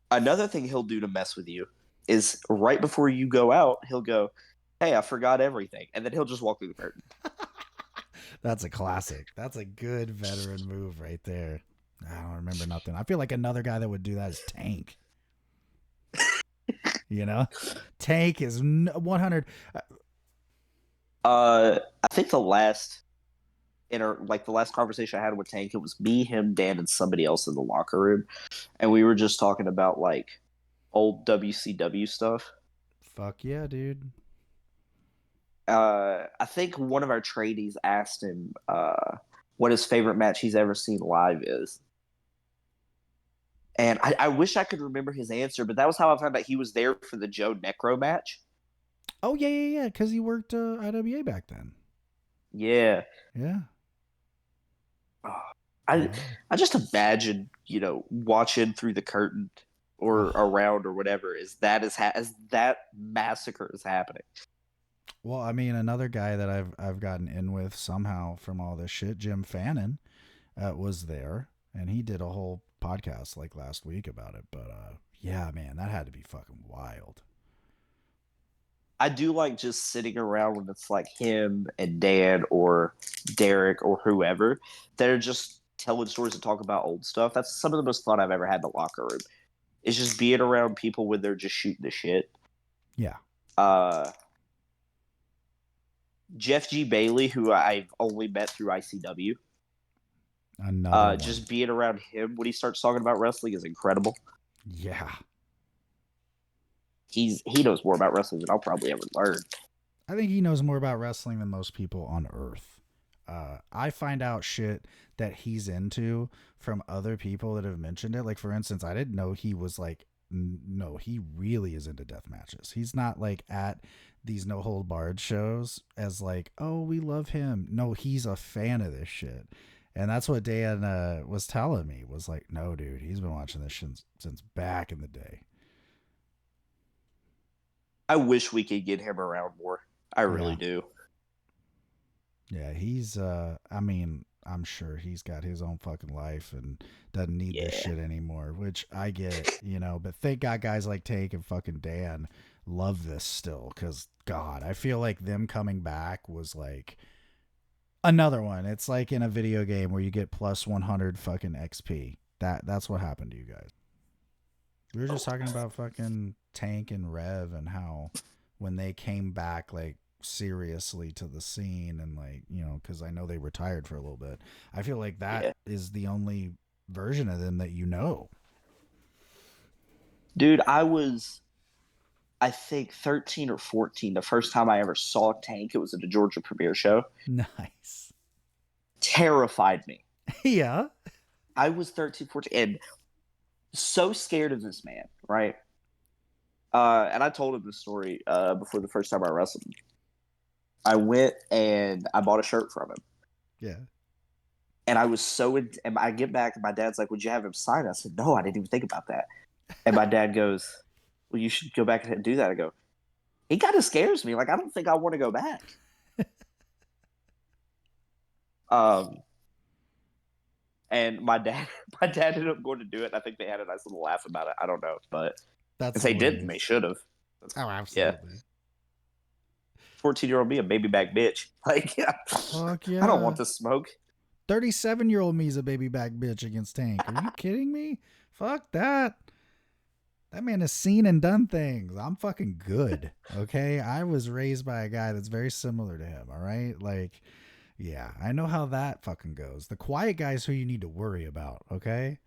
Another thing he'll do to mess with you is right before you go out, he'll go, "Hey, I forgot everything." And then he'll just walk through the curtain. That's a classic. That's a good veteran move right there. I don't remember nothing. I feel like another guy that would do that is Tank. You know, Tank is 100. I think the last conversation I had with Tank, it was me, him, Dan, and somebody else in the locker room, and we were just talking about like old WCW stuff. Fuck yeah, dude. I think one of our tradies asked him what his favorite match he's ever seen live is. And I wish I could remember his answer, but that was how I found out he was there for the Joe Necro match. Oh yeah. Because he worked IWA back then. Yeah. Yeah. Oh, I Yeah. I just imagine, watching through the curtain or Oh. around or whatever as that massacre is happening. Well, I mean, another guy that I've gotten in with somehow from all this shit, Jim Fannin, was there, and he did a whole podcast like last week about it. But yeah, man, that had to be fucking wild. I do like just sitting around when it's like him and Dan or Derek or whoever that are just telling stories and talk about old stuff. That's some of the most fun I've ever had in the locker room. It's just being around people when they're just shooting the shit. Yeah. Uh, Jeff G. Bailey, who I've only met through ICW, Another one. just being around him when he starts talking about wrestling is incredible. Yeah. He knows more about wrestling than I'll probably ever learn. I think he knows more about wrestling than most people on earth. I find out shit that he's into from other people that have mentioned it. Like, for instance, I didn't know he was like, no, he really is into death matches. He's not like at these no hold barred shows as like, oh, we love him. No, he's a fan of this shit. And that's what Dan was telling me was like, no, dude, he's been watching this shit since back in the day. I wish we could get him around more. I really Yeah. do. Yeah, he's I mean, I'm sure he's got his own fucking life and doesn't need this Yeah. shit anymore, which I get, but thank God guys like Tank and fucking Dan love this still cuz god, I feel like them coming back was like another one. It's like in a video game where you get plus 100 fucking XP. That's what happened to you guys. We were just talking about fucking Tank and Rev and how when they came back like seriously to the scene and like, cuz I know they retired for a little bit. I feel like that Yeah. is the only version of them that you know. Dude, I think 13 or 14 the first time I ever saw Tank. It was at a Georgia premiere show. Nice. Terrified me. Yeah. I was 13, 14, and so scared of this man, right? And I told him this story before the first time I wrestled him. I went and I bought a shirt from him. Yeah. And I was and I get back and my dad's like, "Would you have him sign?" I said, "No, I didn't even think about that." And my dad goes, "Well, you should go back and do that." I go, "He kind of scares me. Like, I don't think I want to go back." Um, and my dad my dad ended up going to do it. And I think they had a nice little laugh about it. I don't know, but That's if they didn't, they hilarious. should have. Oh, Yeah, absolutely. 14-year-old me, a baby back bitch. Like, yeah, Fuck I don't yeah. want to smoke. 37-year-old me's a baby back bitch against Tank. Are you kidding me? Fuck that. That man has seen and done things. I'm fucking good. Okay. I was raised by a guy that's very similar to him. All right. Like, yeah, I know how that fucking goes. The quiet guy's who you need to worry about. Okay.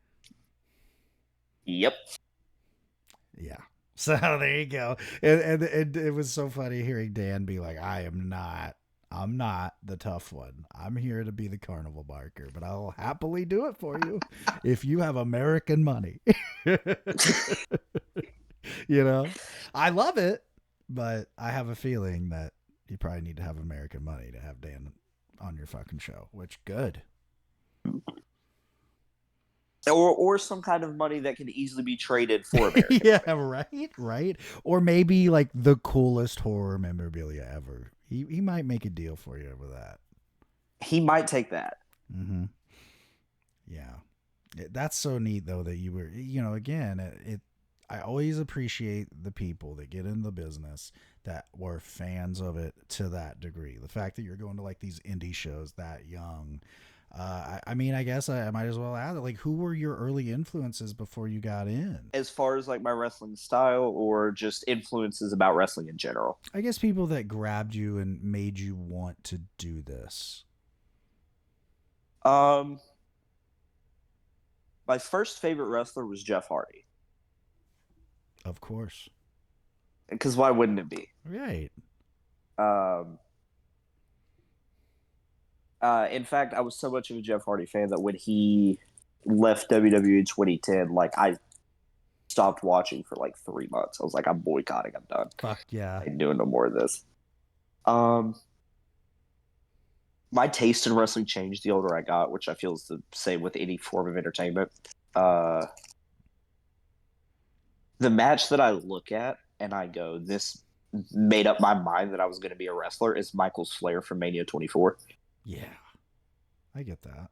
Yep. Yeah. So there you go. And it was so funny hearing Dan be like, I'm not the tough one. I'm here to be the carnival barker, but I'll happily do it for you if you have American money. You know, I love it, but I have a feeling that you probably need to have American money to have Dan on your fucking show, which good. Or some kind of money that can easily be traded for American Yeah, money. right. Or maybe like the coolest horror memorabilia ever. He might make a deal for you with that. He might take that. Mm-hmm. Yeah, that's so neat though that you were. You know, again, it I always appreciate the people that get in the business that were fans of it to that degree. The fact that you're going to like these indie shows that young. I mean, I guess I might as well add it. Like, who were your early influences before you got in? As far as like my wrestling style or just influences about wrestling in general. I guess people that grabbed you and made you want to do this. Um, my first favorite wrestler was Jeff Hardy. Of course. Because why wouldn't it be? Right. Um, in fact, I was so much of a Jeff Hardy fan that when he left WWE in 2010, like I stopped watching for like 3 months. I was like, I'm boycotting. I'm done. Fuck yeah. I ain't doing no more of this. Um, my taste in wrestling changed the older I got, which I feel is the same with any form of entertainment. The match that I look at and I go, this made up my mind that I was going to be a wrestler is Michael's Flair from Mania 24. Yeah. I get that.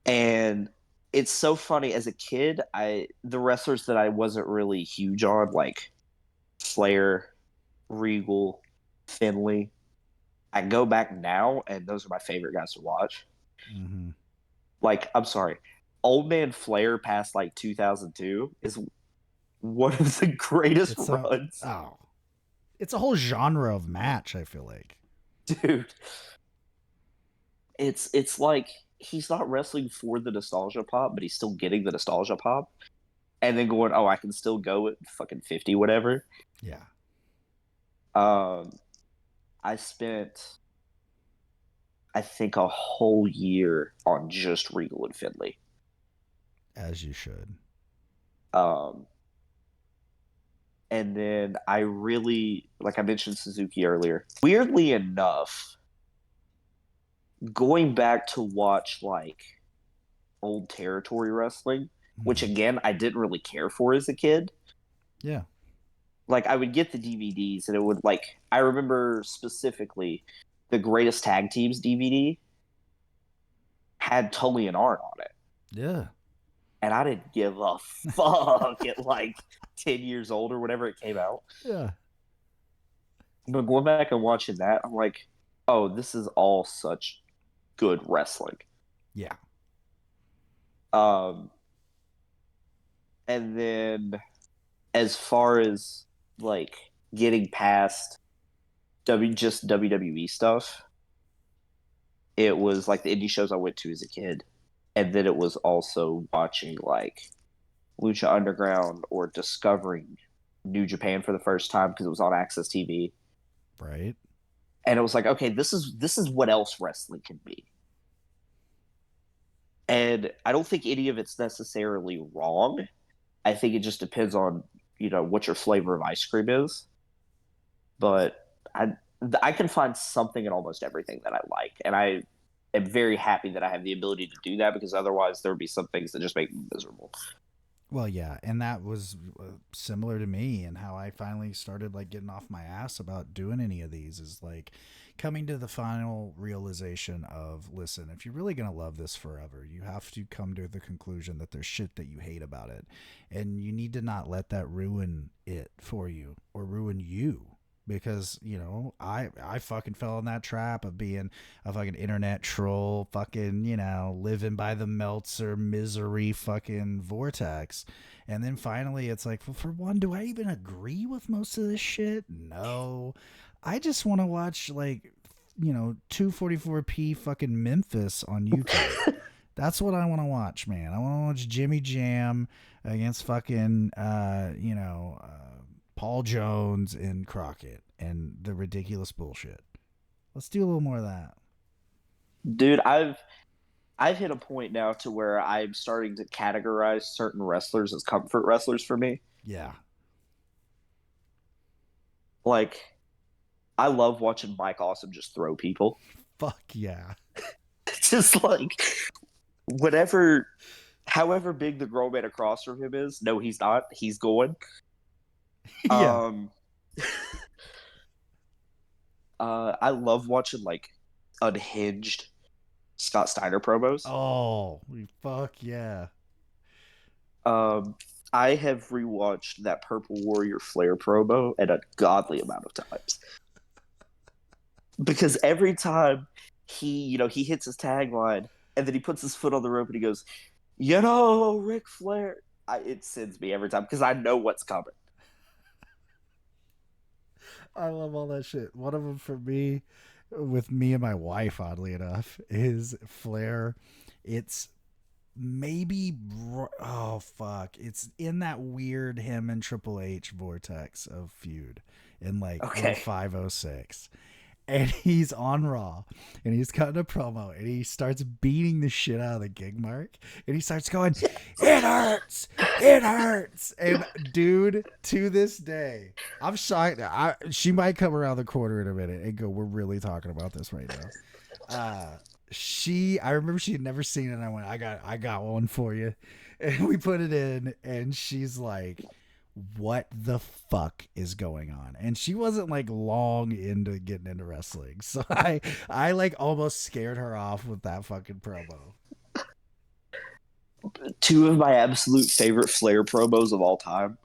And it's so funny as a kid, the wrestlers that I wasn't really huge on, like Flair, Regal, Finley, I go back now and those are my favorite guys to watch. Mm-hmm. Like, I'm sorry, Old Man Flair past like 2002 is one of the greatest It's a runs. oh, it's a whole genre of match. I feel like. Dude, it's like he's not wrestling for the nostalgia pop, but he's still getting the nostalgia pop, and then going, "Oh, I can still go at fucking 50, whatever." Yeah. I spent, I think, a whole year on just Regal and Finley. As you should. Um, and then I really, like I mentioned Suzuki earlier. Weirdly enough, going back to watch like old territory wrestling, which Mm-hmm. again I didn't really care for as a kid. Yeah. Like I would get the DVDs and it would like I remember specifically the greatest tag teams DVD had Tully and Arn on it. Yeah. And I didn't give a fuck at like 10 years old or whatever it came out. Yeah. But going back and watching that, I'm like, oh, this is all such good wrestling. Yeah. Um, and then as far as like getting past just WWE stuff, it was like the indie shows I went to as a kid, and then it was also watching like Lucha Underground or discovering New Japan for the first time because it was on Access TV, Right. and it was like, okay, this is what else wrestling can be. And I don't think any of it's necessarily wrong. I think it just depends on what your flavor of ice cream is. But I can find something in almost everything that I like, and I am very happy that I have the ability to do that because otherwise there would be some things that just make me miserable. Well, yeah, and that was similar to me, and how I finally started like getting off my ass about doing any of these is like coming to the final realization of, listen, if you're really going to love this forever, you have to come to the conclusion that there's shit that you hate about it, and you need to not let that ruin it for you or ruin you. Because I fucking fell in that trap of being a fucking internet troll, fucking living by the Meltzer misery fucking vortex. And then finally it's like, well, for one, do I even agree with most of this shit? No. I just want to watch, like, 244p fucking Memphis on YouTube. That's what I want to watch, man. I want to watch Jimmy Jam against fucking Paul Jones and Crockett and the ridiculous bullshit. Let's do a little more of that. Dude, I've hit a point now to where I'm starting to categorize certain wrestlers as comfort wrestlers for me. Yeah. Like, I love watching Mike Awesome just throw people. Fuck yeah. Just like whatever, however big the grown man across from him is. No, he's not. He's going. Yeah. Um, I love watching like unhinged Scott Steiner promos. Oh, fuck yeah. Um, I have rewatched that Purple Warrior Flair promo an ungodly amount of times because every time he hits his tagline and then he puts his foot on the rope and he goes, Ric Flair. It sends me every time because I know what's coming. I love all that shit. One of them for me, with me and my wife, oddly enough, is Flair. It's maybe, oh fuck, it's in that weird him and Triple H vortex of feud in like Okay. 05, 06. And he's on Raw and he's cutting a promo and he starts beating the shit out of the gig mark and he starts going, it hurts, it hurts. And dude, to this day, I'm shocked. She might come around the corner in a minute and go, we're really talking about this right now. I remember she had never seen it and I went, I got one for you. And we put it in and she's like, what the fuck is going on? And she wasn't like long into getting into wrestling, so I like almost scared her off with that fucking promo. Two of my absolute favorite Flair promos of all time.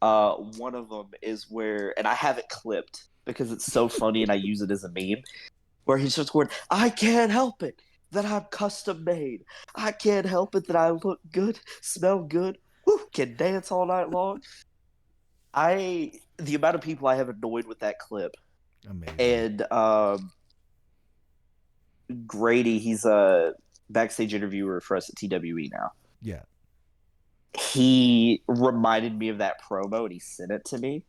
One of them is where, and I have it clipped because it's so funny and I use it as a meme, where he starts going, I can't help it that I'm custom made. I can't help it that I look good, smell good, can dance all night long. The amount of people I have annoyed with that clip. Amazing. And Grady, he's a backstage interviewer for us at TWE now. Yeah. He reminded me of that promo and he sent it to me.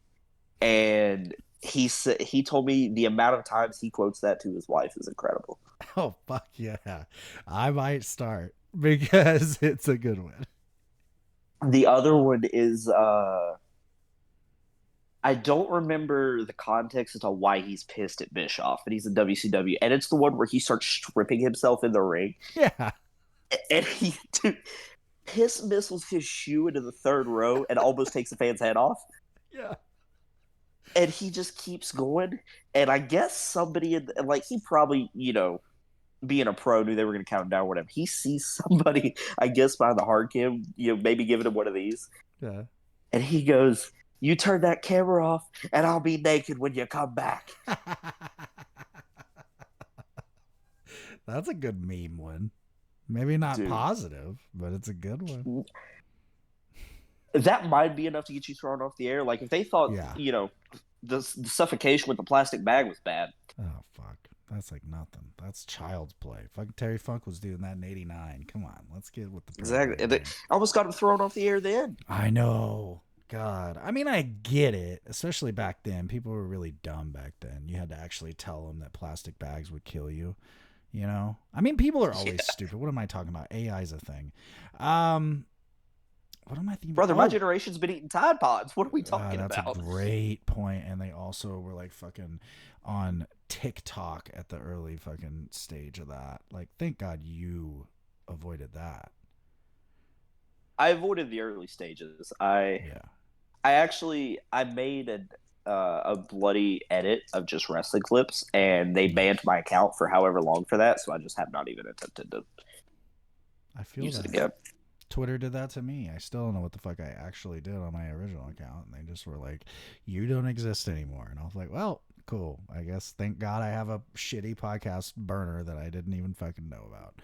And he told me the amount of times he quotes that to his wife is incredible. Oh fuck yeah. I might start because it's a good one. The other one is I don't remember the context as to why he's pissed at Bischoff, and he's in WCW, and it's the one where he starts stripping himself in the ring, Yeah. and he piss missiles his shoe into the third row and almost takes the fan's head off. Yeah. And he just keeps going. And I guess somebody like he probably, being a pro, knew they were going to count down, whatever. He sees somebody, I guess, behind the hard cam, maybe giving him one of these. Yeah. And he goes, you turn that camera off, and I'll be naked when you come back. That's a good meme one. Maybe not Dude, positive, but it's a good one. that might be enough to get you thrown off the air. Like, if they thought, Yeah. the suffocation with the plastic bag was bad. Oh fuck. That's like nothing. That's child's play. Fucking Terry Funk was doing that in '89. Come on, let's get with the program. Exactly. And I almost got him thrown off the air then. I know. God. I mean, I get it, especially back then. People were really dumb back then. You had to actually tell them that plastic bags would kill you. I mean, people are always stupid. What am I talking about? AI is a thing. What am I thinking? Brother, my generation's been eating Tide Pods. What are we talking that's about? a great point. And they also were like fucking on TikTok at the early fucking stage of that. Like, thank God you avoided that. I avoided the early stages. I Yeah. I made a bloody edit of just wrestling clips, and they banned my account for however long for that. So I just have not even attempted to I feel use it that. again. Twitter did that to me. I still don't know what the fuck I actually did on my original account. And they just were like, you don't exist anymore. And I was like, well, cool. I guess thank God I have a shitty podcast burner that I didn't even fucking know about.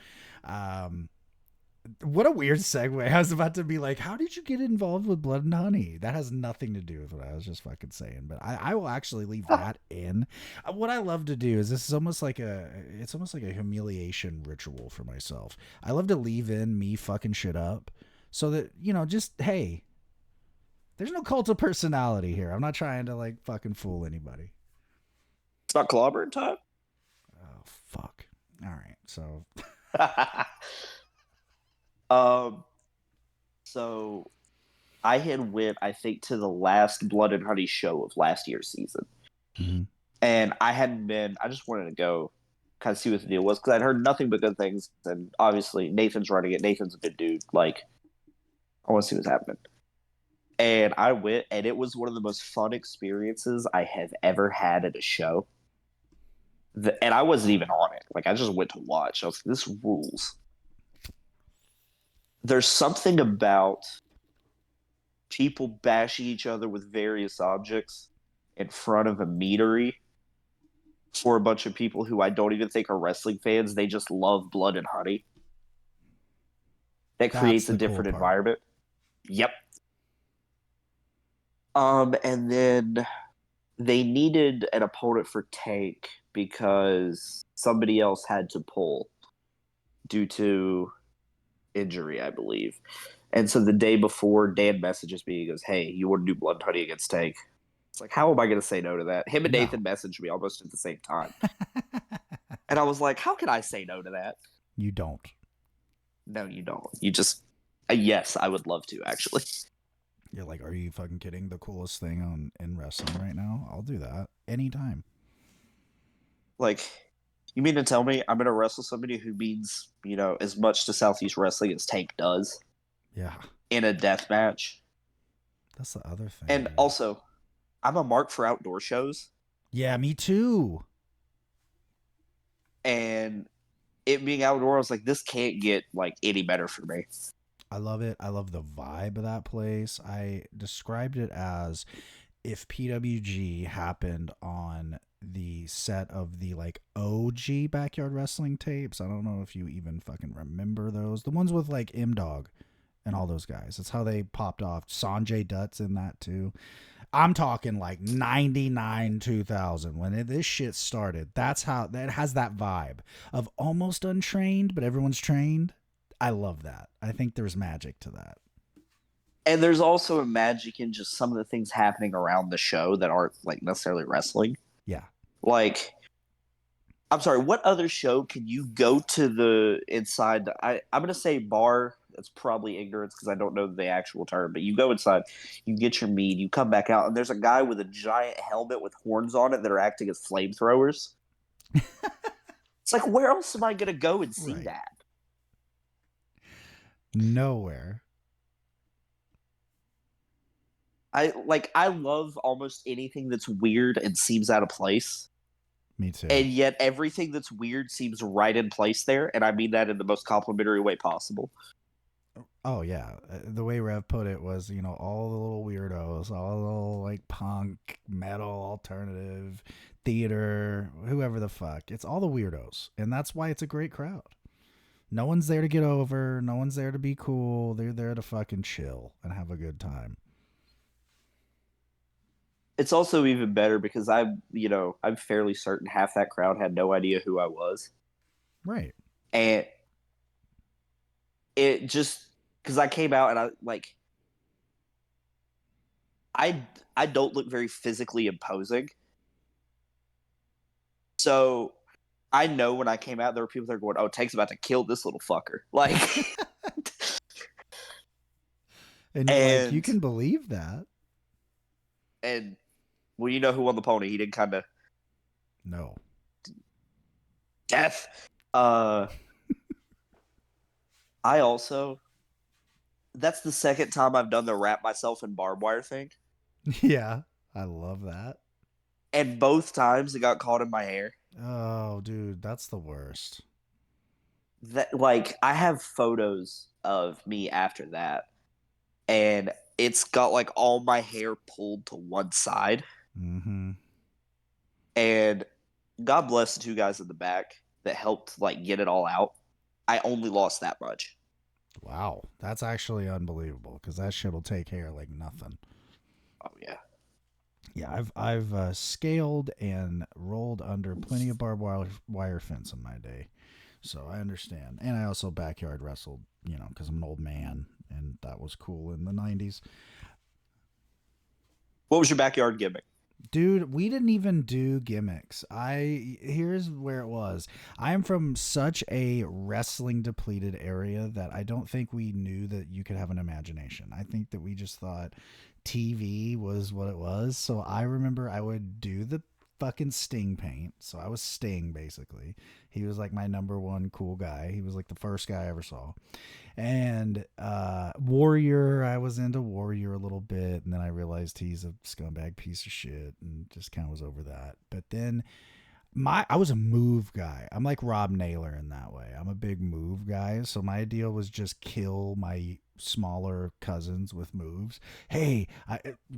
What a weird segue. I was about to be like, how did you get involved with Blood and Honey? That has nothing to do with what I was just fucking saying, but I will actually leave that in. What I love to do is this is almost like it's almost like a humiliation ritual for myself. I love to leave in me fucking shit up so that, just, hey, there's no cult of personality here. I'm not trying to like fucking fool anybody. It's not clobbering time. Oh, fuck. All right. So, um, so I had went, I think, to the last Blood and Honey show of last year's season, and I hadn't been. I just wanted to go, kind of see what the deal was because I'd heard nothing but good things, and obviously Nathan's running it. Nathan's a good dude. Like, I want to see what's happening. And I went, and it was one of the most fun experiences I have ever had at a show. And I wasn't even on it. Like, I just went to watch. I was like, this rules. There's something about people bashing each other with various objects in front of a meadery for a bunch of people who I don't even think are wrestling fans. They just love Blood and Honey. That that's creates a the cool different part. environment. Yep. And then they needed an opponent for Tank because somebody else had to pull due to injury, I believe. And so the day before, Dan messages me. He goes, "Hey, you want to do Blood and Honey against Tank?" It's like, how am I going to say no to that? Him and No. Nathan messaged me almost at the same time. And I was like, how can I say no to that? You don't. No, you don't. You just, yes, I would love to, actually. You're like, are you fucking kidding? The coolest thing in wrestling right now? I'll do that anytime. Like, you mean to tell me I'm going to wrestle somebody who means, as much to Southeast Wrestling as Tank does Yeah. in a death match? That's the other thing. And dude. also, I'm a mark for outdoor shows. Yeah, me too. And it being outdoor, I was like, this can't get like any better for me. I love it. I love the vibe of that place. I described it as if PWG happened on the set of the like OG backyard wrestling tapes. I don't know if you even fucking remember those. The ones with like M Dog and all those guys. That's how they popped off. Sanjay Dutt's in that too. I'm talking like 99 2000 when this shit started. That's how that has that vibe of almost untrained, but everyone's trained. I love that. I think there's magic to that. And there's also a magic in just some of the things happening around the show that aren't like necessarily wrestling. Yeah. Like, I'm sorry, what other show can you go to the inside? I'm going to say bar. That's probably ignorance because I don't know the actual term. But you go inside, you get your mead, you come back out, and there's a guy with a giant helmet with horns on it that are acting as flamethrowers. It's like, where else am I going to go and see that? Nowhere. I love almost anything that's weird and seems out of place. Me too. And yet everything that's weird seems right in place there, and I mean that in the most complimentary way possible. Oh yeah, the way Rev put it was, all the little weirdos, all the little like punk, metal, alternative, theater, whoever the fuck. It's all the weirdos, and that's why it's a great crowd. No one's there to get over. No one's there to be cool. They're there to fucking chill and have a good time. It's also even better because I'm fairly certain half that crowd had no idea who I was. Right. And it just because I came out and I don't look very physically imposing. So I know when I came out there were people that are going, "Oh, Tank's about to kill this little fucker." Like And you're like, you can believe that. And well, you know who won the pony? He did kind of No. death. I also That's the second time I've done the wrap myself in barbed wire thing, Yeah, I love that. and both times it got caught in my hair. Oh, dude, that's the worst. That like I have photos of me after that, and it's got like all my hair pulled to one side, Mm-hmm. and God bless the two guys in the back that helped like get it all out. I only lost that much. Wow, that's actually unbelievable because that shit'll take hair like nothing. Oh yeah. Yeah, I've scaled and rolled under plenty of barbed wire fence in my day, so I understand. And I also backyard wrestled, because I'm an old man, and that was cool in the '90s. What was your backyard gimmick? Dude, we didn't even do gimmicks. Here's where it was. I am from such a wrestling depleted area that I don't think we knew that you could have an imagination. I think that we just thought TV was what it was. So I remember I would do the fucking Sting paint. So I was Sting basically. He was like my number one cool guy. He was like the first guy I ever saw. And Warrior, I was into Warrior a little bit, and then I realized he's a scumbag piece of shit, and just kind of was over that. But then I was a move guy. I'm like Rob Naylor in that way. I'm a big move guy, so my idea was just kill my smaller cousins with moves. Hey,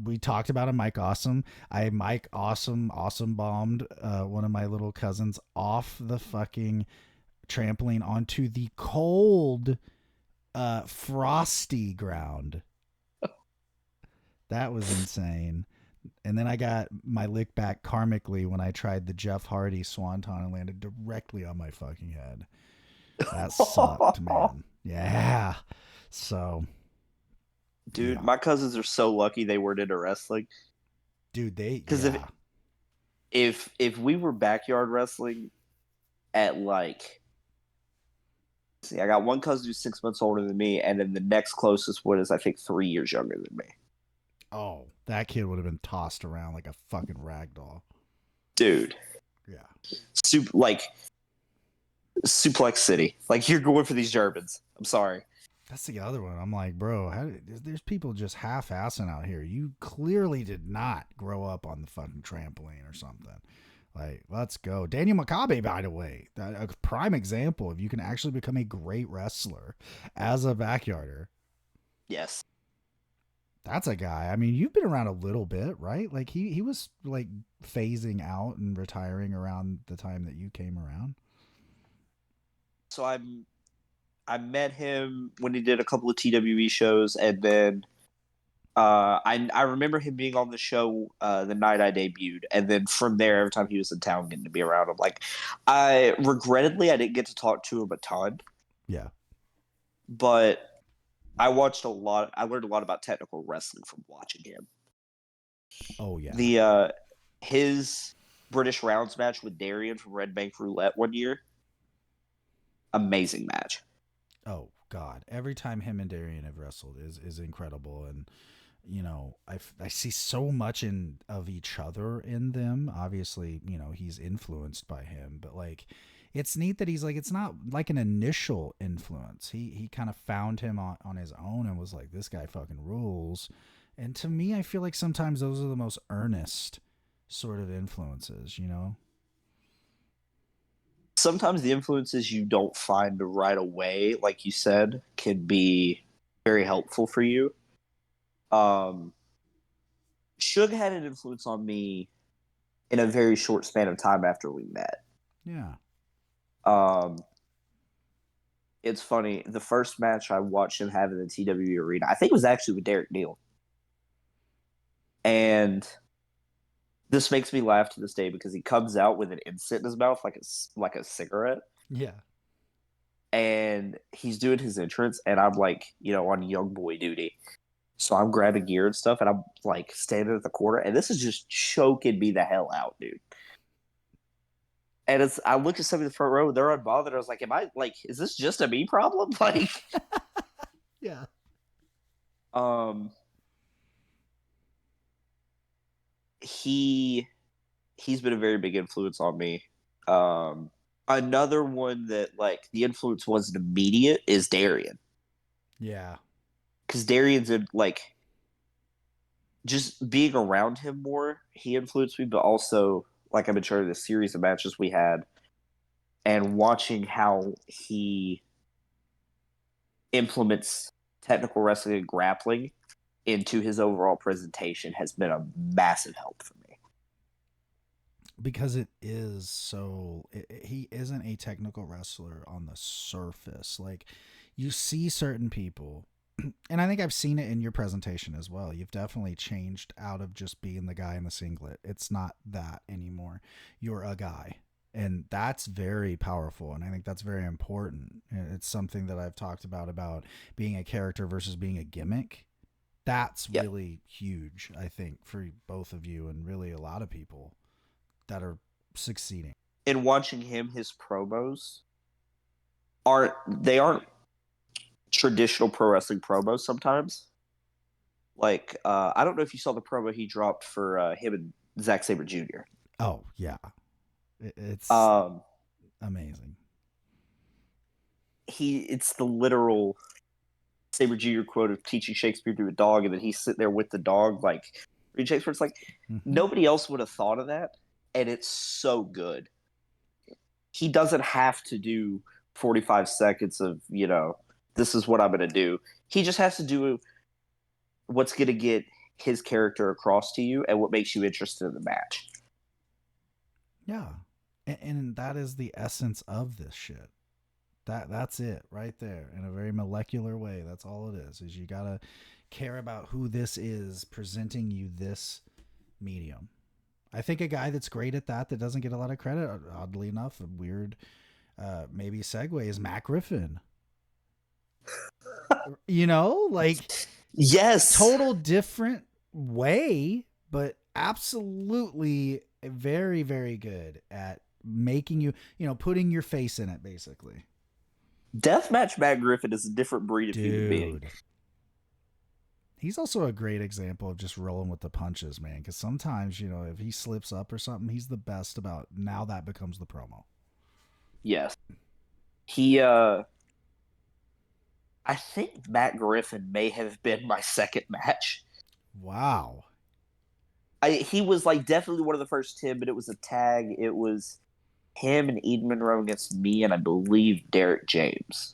we talked about a Mike Awesome. I Mike Awesome bombed one of my little cousins off the fucking trampoline onto the cold frosty ground. That was insane. And then I got my lick back karmically when I tried the Jeff Hardy swanton and landed directly on my fucking head. That sucked, man. Yeah. So, Dude, yeah. my cousins are so lucky they weren't into wrestling. Dude, Because if yeah. if we were backyard wrestling at like, see, I got one cousin who's 6 months older than me, and then the next closest one is I think 3 years younger than me. Oh, that kid would have been tossed around like a fucking rag doll. Dude, Yeah. like Suplex City. Like you're going for these Germans. I'm sorry. That's the other one. I'm like, bro, there's people just half-assing out here. You clearly did not grow up on the fucking trampoline or something. Like, let's go. Daniel Makabe, by the way, a prime example of you can actually become a great wrestler as a backyarder. Yes. That's a guy. I mean, you've been around a little bit, right? Like he was like phasing out and retiring around the time that you came around. So I met him when he did a couple of TWE shows, and then I remember him being on the show the night I debuted, and then from there, every time he was in town, getting to be around him. Like, I didn't get to talk to him a ton, Yeah. but I watched a lot. I learned a lot about technical wrestling from watching him. Oh yeah. The his British rounds match with Darian from Red Bank Roulette one year, amazing match. Oh God. Every time him and Darian have wrestled is incredible, and I see so much of each other in them. Obviously, he's influenced by him, but like it's neat that he's like, it's not like an initial influence. He kind of found him on his own and was like, this guy fucking rules. And to me, I feel like sometimes those are the most earnest sort of influences. Sometimes the influences you don't find right away, like you said, can be very helpful for you. Um, Suge had an influence on me in a very short span of time after we met. Yeah. Um, it's funny. The first match I watched him have in the TWE arena, I think it was actually with Derek Neal. And this makes me laugh to this day because he comes out with an insert in his mouth like a cigarette, Yeah. and he's doing his entrance, and I'm like, on young boy duty. So I'm grabbing gear and stuff, and I'm like standing at the corner, and this is just choking me the hell out, dude. And I looked at somebody in the front row, they're unbothered. I was like, is this just a me problem? Like, Yeah. um, he he's been a very big influence on me. Um, Another one that like the influence wasn't immediate is Darian. Yeah. because Darian's in like just being around him more. He influenced me, but also like I've been showing the series of matches we had, and watching how he implements technical wrestling and grappling into his overall presentation has been a massive help for me. Because it is so he isn't a technical wrestler on the surface. Like, you see certain people, and I think I've seen it in your presentation as well. You've definitely changed out of just being the guy in the singlet. It's not that anymore. You're a guy. And that's very powerful. And I think that's very important. It's something that I've talked about being a character versus being a gimmick. That's Yep. really huge, I think, for both of you and really a lot of people that are succeeding. In watching him, his promos aren't traditional pro wrestling promos sometimes. Like, I don't know if you saw the promo he dropped for him and Zack Sabre Jr. Oh, yeah. It's amazing. It's the literal Sabre Jr. quote of teaching Shakespeare to a dog, and then he's sitting there with the dog, like reading Shakespeare. It's like nobody else would have thought of that, and it's so good. He doesn't have to do 45 seconds of, this is what I'm going to do. He just has to do what's going to get his character across to you and what makes you interested in the match. Yeah. And that is the essence of this shit. That's it right there in a very molecular way. That's all it is you got to care about who this is presenting you this medium. I think a guy that's great at that doesn't get a lot of credit, oddly enough, a weird maybe segue, is Matt Griffin. Like, yes, total different way, but absolutely very, very good at making you, putting your face in it, basically. Deathmatch Matt Griffin is a different breed of human being. He's also a great example of just rolling with the punches, man. Because sometimes, if he slips up or something, he's the best about now that becomes the promo. Yes. I think Matt Griffin may have been my second match. Wow. He was like definitely one of the first 10, but it was a tag. It was him and Eden Monroe against me and I believe Derek James.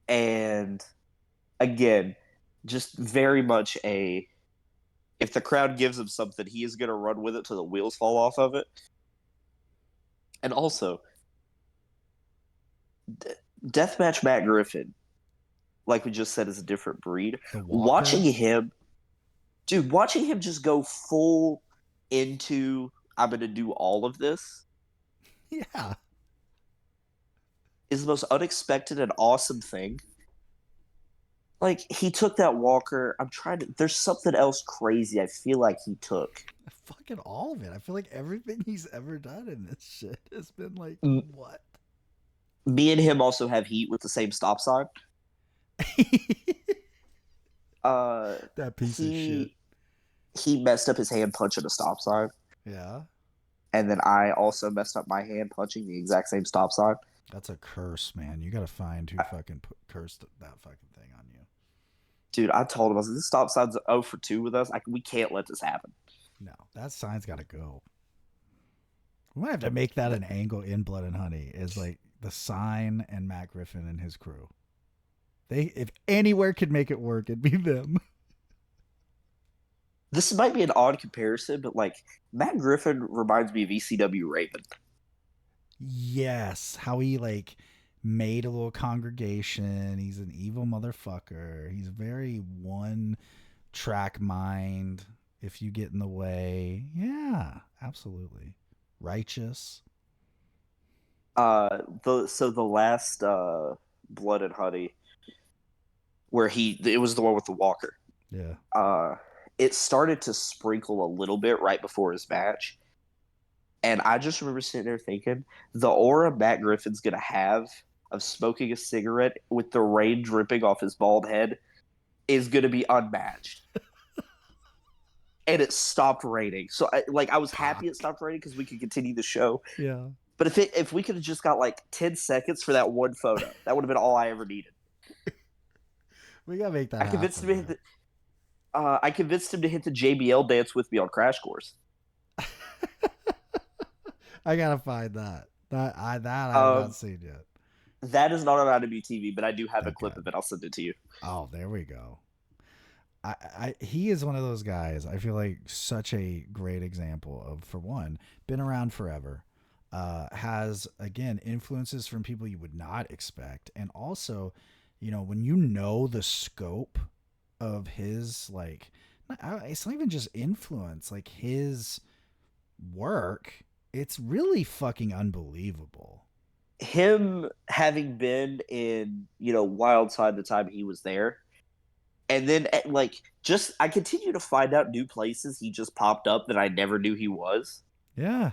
And again, just very much if the crowd gives him something, he is going to run with it till the wheels fall off of it. And also, Deathmatch Matt Griffin, like we just said, is a different breed. Watching him just go full into, I'm going to do all of this. Yeah. Is the most unexpected and awesome thing. Like, he took that walker. There's something else crazy I feel like he took. Fucking all of it. I feel like everything he's ever done in this shit has been like, what? Me and him also have heat with the same stop sign. That piece of shit. He messed up his hand punching a stop sign. Yeah. And then I also messed up my hand punching the exact same stop sign. That's a curse, man. You got to find who fucking cursed that fucking thing on you. Dude, I told him, I was like, this stop sign's 0 for 2 with us. We can't let this happen. No, that sign's got to go. We might have to make that an angle in Blood and Honey, is like the sign and Matt Griffin and his crew. If anywhere could make it work, it'd be them. This might be an odd comparison, but like Matt Griffin reminds me of ECW Raven. Yes, how he like made a little congregation. He's an evil motherfucker. He's very one track mind. If you get in the way, yeah, absolutely righteous. The last Blood and Honey, where it was the one with the walker. Yeah. It started to sprinkle a little bit right before his match. And I just remember sitting there thinking, the aura Matt Griffin's going to have of smoking a cigarette with the rain dripping off his bald head is going to be unmatched. And it stopped raining. So I was happy it stopped raining because we could continue the show. Yeah. But if we could have just got like 10 seconds for that one photo, that would have been all I ever needed. We gotta make that I convinced happen, him to hit man. I convinced him to hit the JBL dance with me on Crash Course. I gotta find that. That I have not Um, seen yet. that is not on IWTV, but I do have a Okay. clip of it. I'll send it to you. Oh, there we go. He is one of those guys. I feel like such a great example of, for one, been around forever, has again influences from people you would not expect, and also, when you know the scope of his like, it's not even just influence, like his work. It's really fucking unbelievable. Him having been in, Wildside the time he was there, and then like just I continue to find out new places he just popped up that I never knew he was. Yeah.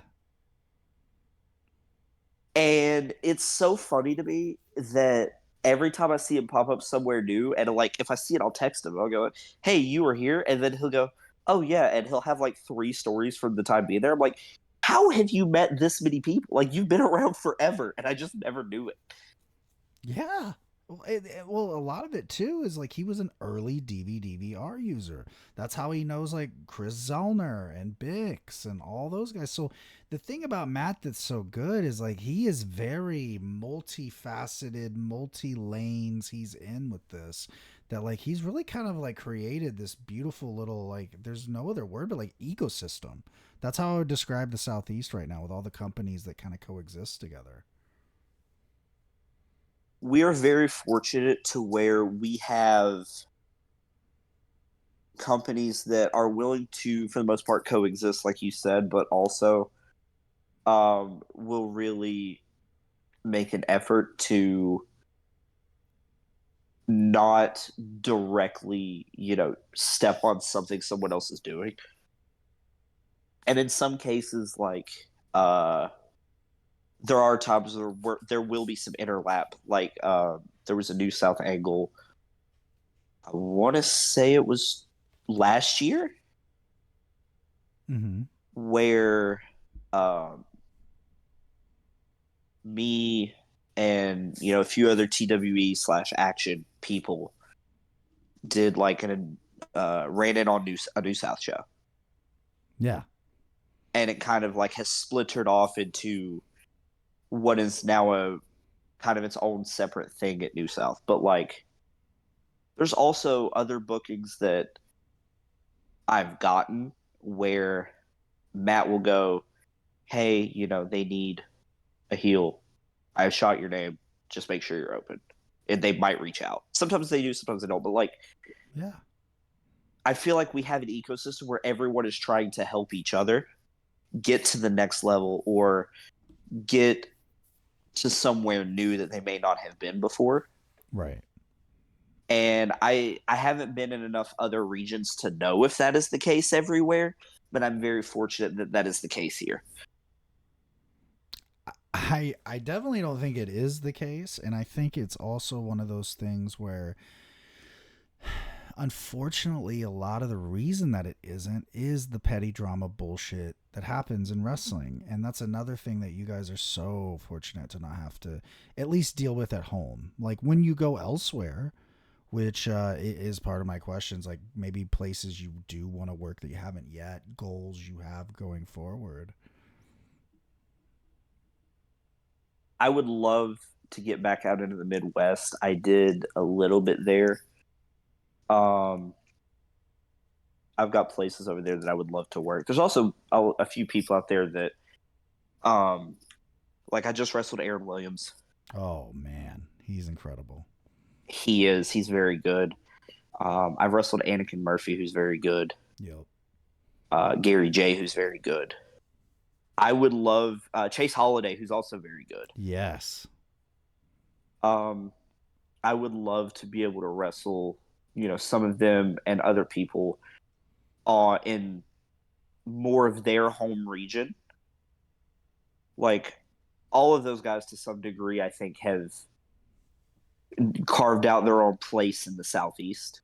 And it's so funny to me that every time I see him pop up somewhere new, and like if I see it, I'll text him. I'll go, "Hey, you were here," and then he'll go, "Oh yeah," and he'll have like 3 stories from the time being there. I'm like, "How have you met this many people? Like you've been around forever, and I just never knew it." Yeah. Well, a lot of it too is like he was an early DVD-VR user. That's how he knows like Chris Zellner and Bix and all those guys. So the thing about Matt that's so good is like he is very multifaceted, multi lanes he's in with this. That like he's really kind of like created this beautiful little, like, there's no other word but like ecosystem. That's how I would describe the Southeast right now with all the companies that kind of coexist together. We are very fortunate to where we have companies that are willing to, for the most part, coexist, like you said, but also will really make an effort to not directly, step on something someone else is doing. And in some cases, like there are times where there will be some interlap. Like there was a New South angle. I want to say it was last year Mm-hmm. where um, me and a few other TWE/action people did like an ran in on a New South show, Yeah. and it kind of like has splintered off into what is now a kind of its own separate thing at New South. But like, there's also other bookings that I've gotten where Matt will go, "Hey, they need a heel. I shot your name. Just make sure you're open." And they might reach out. Sometimes they do, sometimes they don't. But like, Yeah. I feel like we have an ecosystem where everyone is trying to help each other get to the next level or get to somewhere new that they may not have been before. Right. And I haven't been in enough other regions to know if that is the case everywhere, but I'm very fortunate that that is the case here. I definitely don't think it is the case, and I think it's also one of those things where, unfortunately, a lot of the reason that it isn't is the petty drama bullshit that happens in wrestling, and that's another thing that you guys are so fortunate to not have to at least deal with at home. Like when you go elsewhere, which is part of my questions, like maybe places you do want to work that you haven't yet, goals you have going forward. I would love to get back out into the Midwest. I did a little bit there. Um, I've got places over there that I would love to work. There's also a few people out there that, um, like I just wrestled Aaron Williams. Oh man, he's incredible. He's very good. I've wrestled Anakin Murphy, who's very good. Yep. Gary J, who's very good. I would love Chase Holiday, who's also very good. Yes. Um, I would love to be able to wrestle, some of them and other people in more of their home region. Like all of those guys, to some degree, I think have carved out their own place in the Southeast.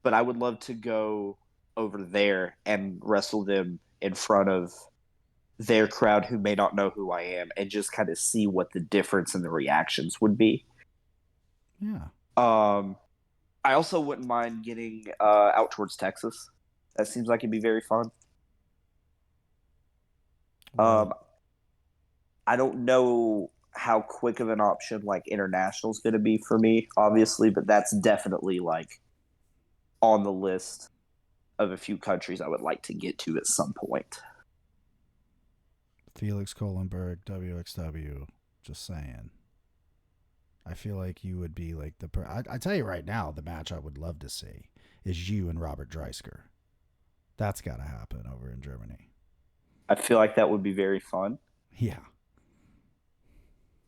But I would love to go over there and wrestle them in front of their crowd who may not know who I am and just kind of see what the difference in the reactions would be. Yeah. I also wouldn't mind getting out towards Texas. That seems like it'd be very fun. Well, I don't know how quick of an option like international is going to be for me, obviously, but that's definitely like on the list of a few countries I would like to get to at some point. Felix Kohlenberg, WXW. Just saying. I feel like you would be like I tell you right now, the match I would love to see is you and Robert Dreisker. That's got to happen over in Germany. I feel like that would be very fun. Yeah.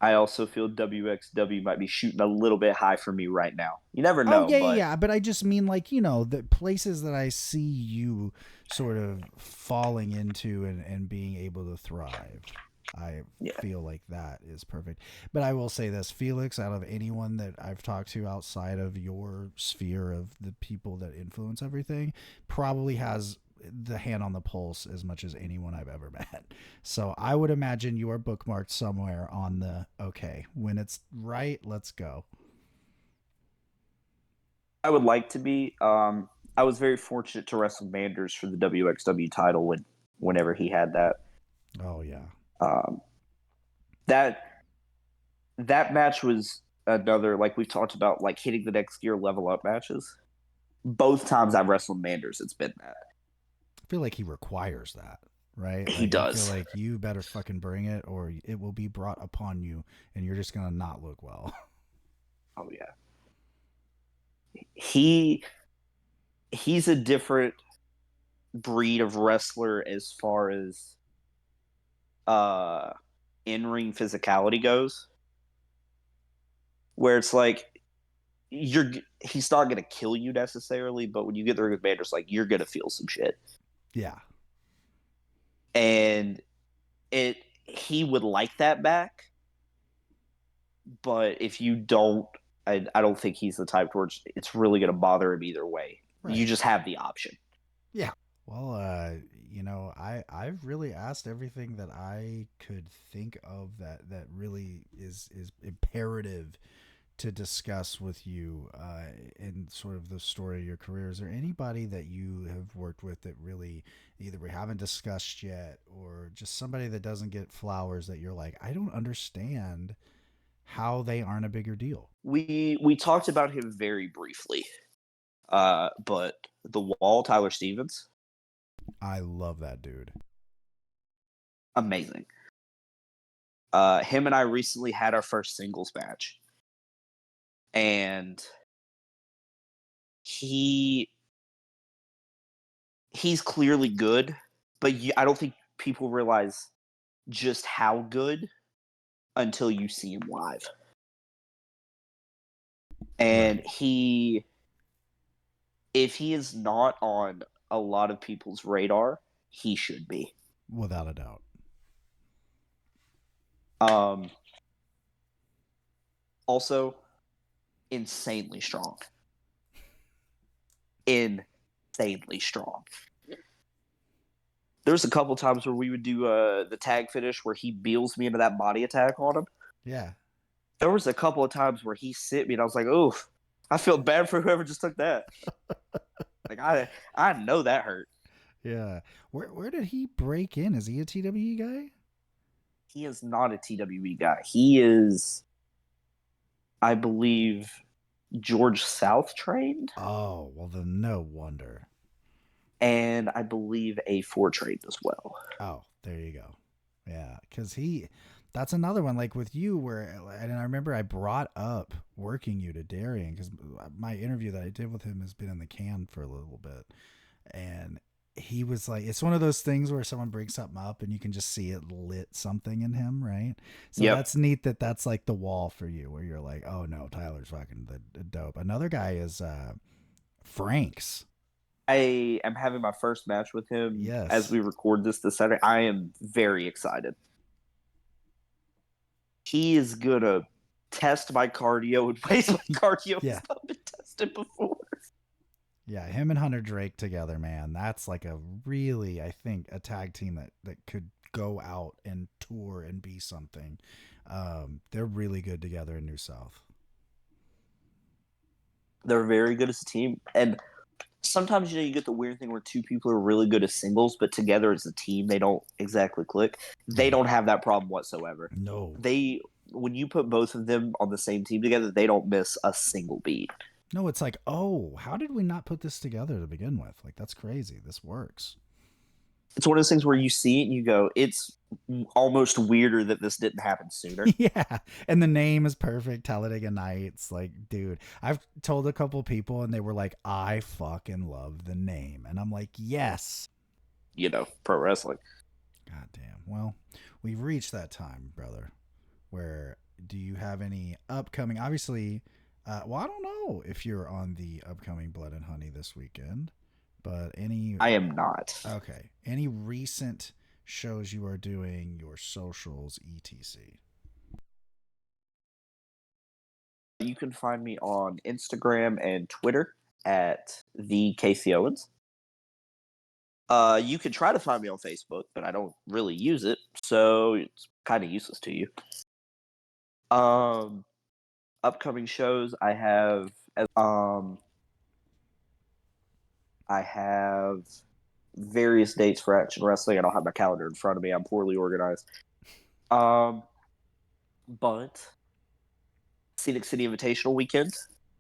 I also feel WXW might be shooting a little bit high for me right now. You never Oh know, yeah, but yeah. But I just mean like the places that I see you sort of falling into and being able to thrive. I yeah. feel like that is perfect. But I will say this, Felix, out of anyone that I've talked to outside of your sphere of the people that influence everything, probably has the hand on the pulse as much as anyone I've ever met. So I would imagine you are bookmarked somewhere on the okay, when it's right, let's go. I would like to be. I was very fortunate to wrestle Manders for the WXW title whenever he had that. Oh yeah. Um, that that match was another, like we've talked about, like hitting the next gear level up matches. Both times I've wrestled Manders, it's been that. I feel like he requires that, right? He Like I feel does. like you better fucking bring it or it will be brought upon you and you're just going to not look well. Oh yeah. He he's a different breed of wrestler as far as uh in-ring physicality goes, where it's like you're he's not gonna kill you necessarily, but when you get the ring with Manders, like you're gonna feel some shit. Yeah. And it he would like that back, but if you don't, I don't think he's the type where it's really gonna bother him either way. You Right. just have the option. Yeah. Well, I've really asked everything that I could think of that really is imperative to discuss with you in sort of the story of your career. Is there anybody that you have worked with that really either we haven't discussed yet or just somebody that doesn't get flowers that you're like, I don't understand how they aren't a bigger deal? We talked about him very briefly, but the Wall, Tyler Stevens, I love that dude. amazing. Him and I recently had our first singles match, and he he's clearly good, but I don't think people realize just how good until you see him live. And Right. if he is not on a lot of people's radar, he should be. Without a doubt. Um, Also, insanely strong. Insanely strong. There's a couple times where we would do the tag finish where he beals me into that body attack on him. Yeah. There was a couple of times where he sit me and I was like, "Oh, I feel bad for whoever just took that." Like I know that hurt. Yeah. Where did he break in? Is he a TWE guy? He is not a TWE guy. He is, I believe, George South trained, Oh, well then no wonder. and I believe A4 trained as well. Oh, there you go. Yeah, because that's another one like with you where, and I remember I brought up working you to Darian because my interview that I did with him has been in the can for a little bit, and he was like, it's one of those things where someone brings something up and you can just see it lit something in him, right? So Yep. that's neat that's like the wall for you where you're like, oh no, Tyler's fucking the dope. Another guy is Frank's. I am having my first match with him as Yes. we record this Saturday. I am very excited. He is gonna test my cardio in ways my cardio has Yeah. not been tested before. Yeah, him and Hunter Drake together, man. That's like a really, I think, a tag team that could go out and tour and be something. They're really good together in New South. They're very good as a team, and sometimes you get the weird thing where two people are really good as singles, but together as a team they don't exactly click. They don't have that problem whatsoever. No. When you put both of them on the same team together, they don't miss a single beat. No, it's like, oh, how did we not put this together to begin with? Like, that's crazy. This works. It's one of those things where you see it and you go, it's almost weirder that this didn't happen sooner. Yeah. And the name is perfect. Talladega Nights. Like, dude, I've told a couple people and they were like, I fucking love the name. And I'm like, yes. Pro wrestling. God damn. Well, we've reached that time, brother, where do you have any upcoming, obviously, well, I don't know if you're on the upcoming Blood and Honey this weekend, but I am not. Okay. Any recent shows you are doing, your socials, etc. You can find me on Instagram and Twitter at the Kasey Owens. You can try to find me on Facebook, but I don't really use it, so it's kind of useless to you. Upcoming shows I have various dates for Action Wrestling. I don't have my calendar in front of me. I'm poorly organized. But Scenic City Invitational weekend,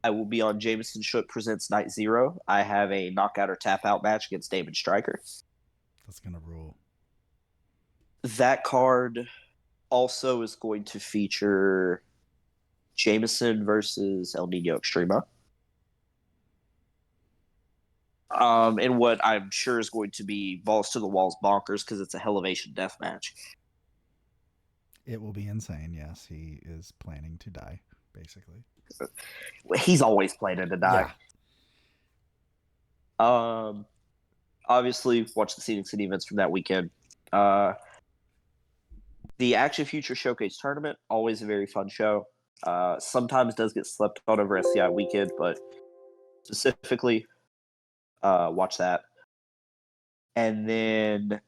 I will be on Jamesen Shook Presents Night Zero. I have a knockout or tap out match against David Stryker. That's gonna rule. That card also is going to feature Jamesen versus El Nino Extremo. And what I'm sure is going to be balls to the walls bonkers because it's a Elevation death match. It will be insane. Yes, he is planning to die, basically. He's always planning to die. Yeah. Obviously, watch the Scenic City events from that weekend. The Action Future Showcase Tournament, always a very fun show. Sometimes does get slept on over SCI weekend, but specifically, watch that. And then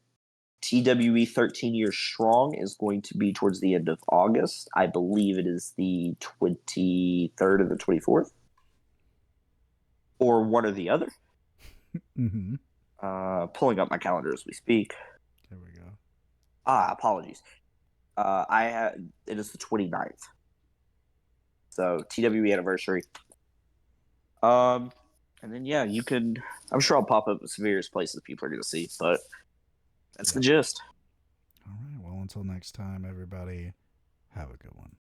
TWE 13 Years Strong is going to be towards the end of August. I believe it is the 23rd or the 24th. Or one or the other. Mm-hmm. Pulling up my calendar as we speak. There we go. Apologies. It is the 29th. So TWE anniversary. And then you can. I'm sure I'll pop up with various places people are going to see, but that's the gist. All right. Well, until next time, everybody, have a good one.